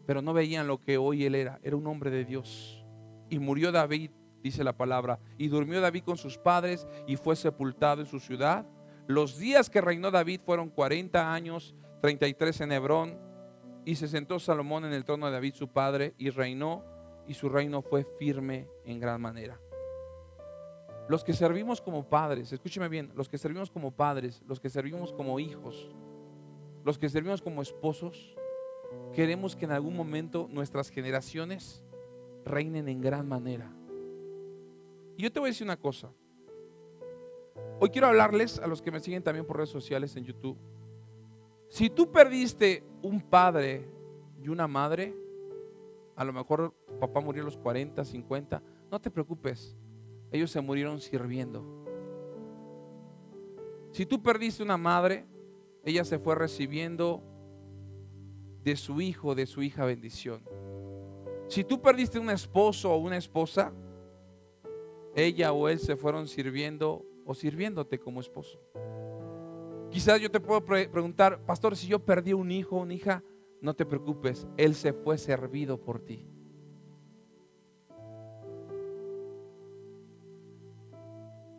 pero no veían lo que hoy él era un hombre de Dios. Y murió David, dice la palabra, y durmió David con sus padres y fue sepultado en su ciudad. Los días que reinó David fueron 40 años, 33 en Hebrón, y se sentó Salomón en el trono de David su padre y reinó, y su reino fue firme en gran manera. Los que servimos como padres, escúcheme bien, los que servimos como padres, los que servimos como hijos, los que servimos como esposos, queremos que en algún momento nuestras generaciones reinen en gran manera. Y yo te voy a decir una cosa. Hoy quiero hablarles a los que me siguen también por redes sociales en YouTube. Si tú perdiste un padre y una madre, a lo mejor tu papá murió a los 40, 50, no te preocupes, ellos se murieron sirviendo. Si tú perdiste una madre, ella se fue recibiendo de su hijo, de su hija bendición. Si tú perdiste un esposo o una esposa, ella o él se fueron sirviendo o sirviéndote como esposo. Quizás yo te puedo preguntar, pastor, si yo perdí un hijo o una hija, no te preocupes, él se fue servido por ti.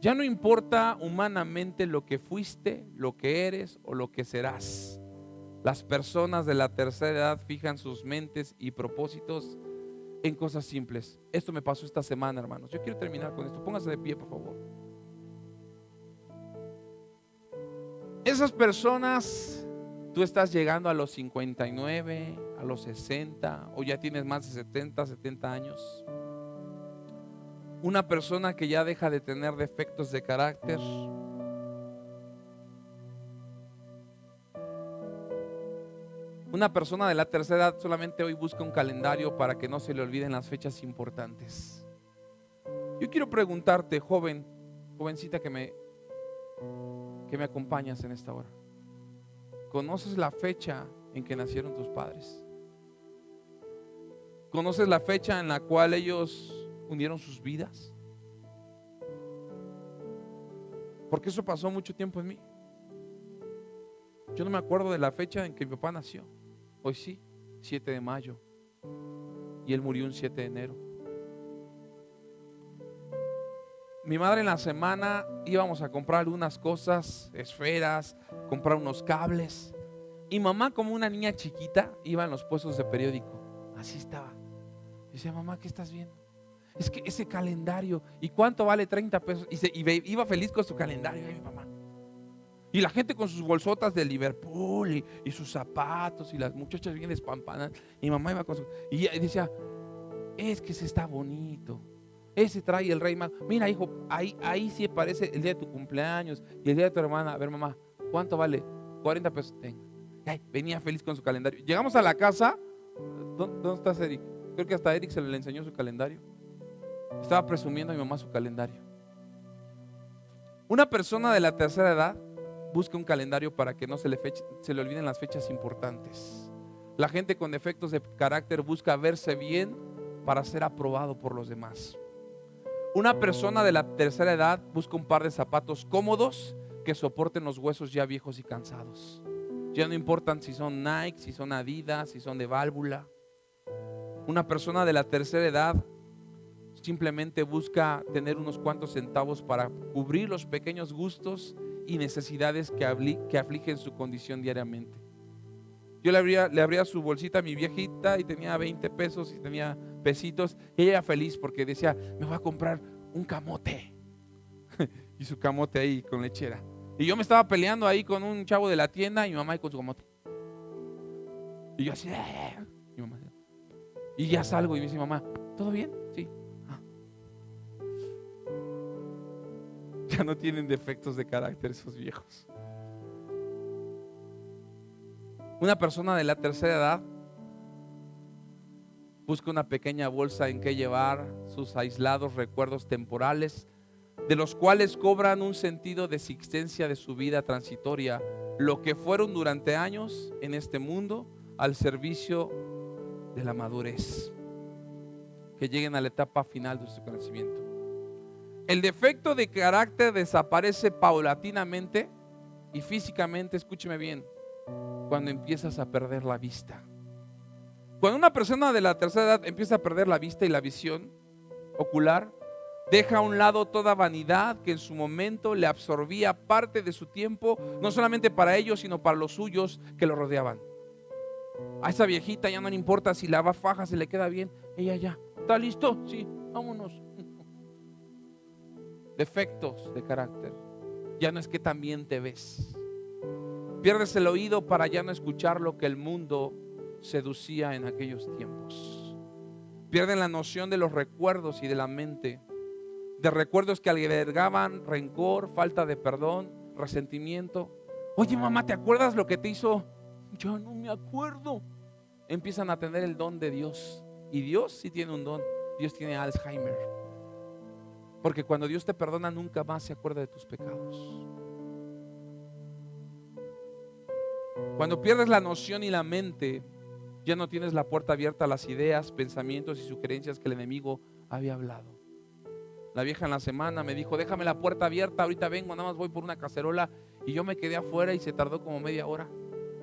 Ya no importa humanamente lo que fuiste, lo que eres o lo que serás. Las personas de la tercera edad fijan sus mentes y propósitos en cosas simples. Esto me pasó esta semana, hermanos. Yo quiero terminar con esto. Póngase de pie, por favor. Esas personas, tú estás llegando a los 59, a los 60, o ya tienes más de 70 años. Una persona que ya deja de tener defectos de carácter. Una persona de la tercera edad solamente hoy busca un calendario para que no se le olviden las fechas importantes. Yo quiero preguntarte, jovencita que me acompañas en esta hora. ¿Conoces la fecha en que nacieron tus padres? ¿Conoces la fecha en la cual ellos unieron sus vidas? Porque eso pasó mucho tiempo en mí. Yo no me acuerdo de la fecha en que mi papá nació. Hoy sí, 7 de mayo. Y él murió un 7 de enero. Mi madre en la semana íbamos a comprar algunas cosas, esferas, comprar unos cables. Y mamá, como una niña chiquita, iba en los puestos de periódico. Así estaba. Y decía, mamá, ¿qué estás viendo? Es que ese calendario, ¿y cuánto vale? 30 pesos. Y iba feliz con su calendario, mi mamá. Y la gente con sus bolsotas de Liverpool y sus zapatos y las muchachas bien despampadas. Y mamá iba con su... Y decía, es que ese está bonito. Ese trae el rey más. Mira, hijo, ahí sí parece el día de tu cumpleaños y el día de tu hermana. A ver, mamá, ¿cuánto vale? 40 pesos. Tenga. Ay, venía feliz con su calendario. Llegamos a la casa. ¿Dónde estás, Eric? Creo que hasta Eric se le enseñó su calendario. Estaba presumiendo a mi mamá su calendario. Una persona de la tercera edad busca un calendario para que no se le olviden las fechas importantes. La gente con defectos de carácter busca verse bien para ser aprobado por los demás. Una persona de la tercera edad busca un par de zapatos cómodos que soporten los huesos ya viejos y cansados. Ya no importan si son Nike, si son Adidas, si son de válvula. Una persona de la tercera edad simplemente busca tener unos cuantos centavos para cubrir los pequeños gustos y necesidades que afligen su condición diariamente. Yo le abría su bolsita a mi viejita y tenía 20 pesos y tenía pesitos. Y ella era feliz porque decía, me voy a comprar un camote. Y su camote ahí con lechera. Y yo me estaba peleando ahí con un chavo de la tienda y mi mamá ahí con su camote. Y yo así, mi mamá. Y ya salgo y me dice, mamá, ¿todo bien? Sí. Ya no tienen defectos de carácter esos viejos. Una persona de la tercera edad busca una pequeña bolsa en que llevar sus aislados recuerdos temporales, de los cuales cobran un sentido de existencia de su vida transitoria, lo que fueron durante años en este mundo al servicio de la madurez, que lleguen a la etapa final de su conocimiento. El defecto de carácter desaparece paulatinamente y físicamente, escúcheme bien, cuando empiezas a perder la vista. Cuando una persona de la tercera edad empieza a perder la vista y la visión ocular, deja a un lado toda vanidad que en su momento le absorbía parte de su tiempo, no solamente para ellos, sino para los suyos que lo rodeaban. A esa viejita ya no le importa si la faja se le queda bien, ella ya, ¿está listo? Sí, vámonos. Defectos de carácter. Ya no es que también te ves. Pierdes el oído para ya no escuchar lo que el mundo seducía en aquellos tiempos. Pierden la noción de los recuerdos y de la mente, de recuerdos que albergaban rencor, falta de perdón, resentimiento. Oye, mamá, ¿te acuerdas lo que te hizo? Yo no me acuerdo. Empiezan a tener el don de Dios. Y Dios sí tiene un don. Dios tiene Alzheimer. Porque cuando Dios te perdona, nunca más se acuerda de tus pecados. Cuando pierdes la noción y la mente, ya no tienes la puerta abierta a las ideas, pensamientos y sugerencias que el enemigo había hablado. La vieja en la semana me dijo, déjame la puerta abierta, ahorita vengo, nada más voy por una cacerola. Y yo me quedé afuera y se tardó como media hora.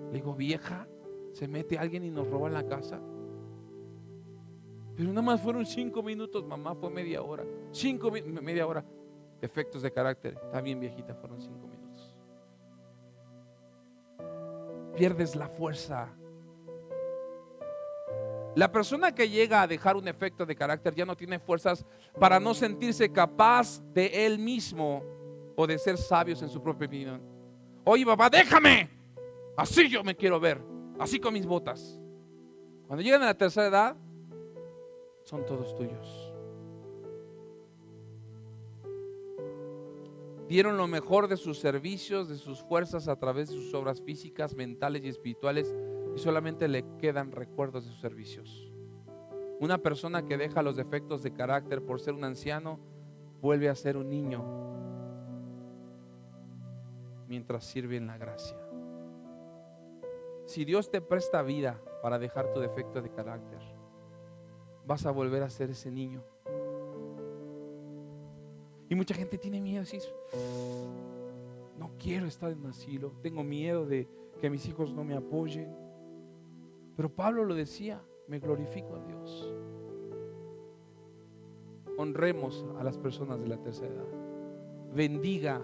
Le digo, vieja, ¿se mete alguien y nos roba en la casa? Pero nada más fueron 5 minutos, mamá, fue media hora. Media hora. Defectos de carácter. Está bien, viejita, fueron 5 minutos. Pierdes la fuerza. La persona que llega a dejar un defecto de carácter ya no tiene fuerzas para no sentirse capaz de él mismo o de ser sabios en su propia opinión. Oye, papá, déjame. Así yo me quiero ver. Así con mis botas. Cuando llegan a la tercera edad, son todos tuyos. Dieron lo mejor de sus servicios, de sus fuerzas a través de sus obras físicas, mentales y espirituales, y solamente le quedan recuerdos de sus servicios. Una persona que deja los defectos de carácter por ser un anciano vuelve a ser un niño mientras sirve en la gracia. Si Dios te presta vida para dejar tu defecto de carácter, vas a volver a ser ese niño. Y mucha gente tiene miedo de decir, no quiero estar en un asilo, tengo miedo de que mis hijos no me apoyen. Pero Pablo lo decía, me glorifico a Dios. Honremos a las personas de la tercera edad. Bendiga,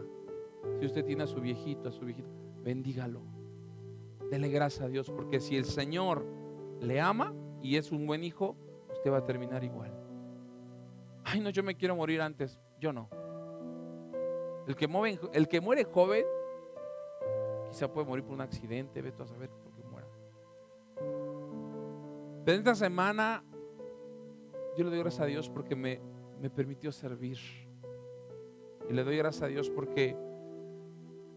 si usted tiene a su viejito, bendígalo. Dele gracias a Dios, porque si el Señor le ama y es un buen hijo, usted va a terminar igual. Ay, no, yo me quiero morir antes. Yo no. El que muere joven, quizá puede morir por un accidente, vete a saber por qué muera. Pero esta semana yo le doy gracias a Dios porque me permitió servir. Y le doy gracias a Dios porque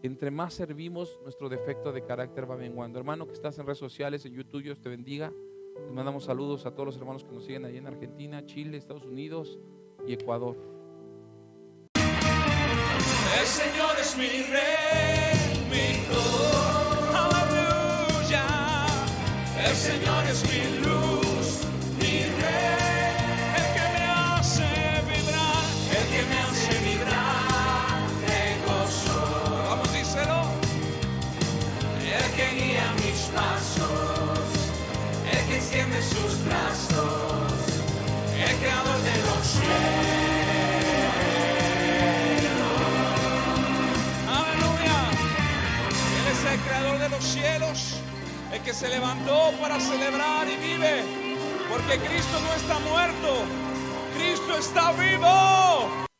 entre más servimos, nuestro defecto de carácter va menguando. Hermano que estás en redes sociales, en YouTube, Dios te bendiga. Les mandamos saludos a todos los hermanos que nos siguen ahí en Argentina, Chile, Estados Unidos, y Ecuador. El Señor es mi rey, mi todo. Aleluya. El Señor es mi luz, mi rey. El que me hace vibrar, el que me hace vibrar de gozo. Vamos, díselo. El que guía mis pasos, el que extiende sus brazos, el creador de los cielos. Aleluya. Él es el creador de los cielos, el que se levantó para celebrar y vive, porque Cristo no está muerto, Cristo está vivo.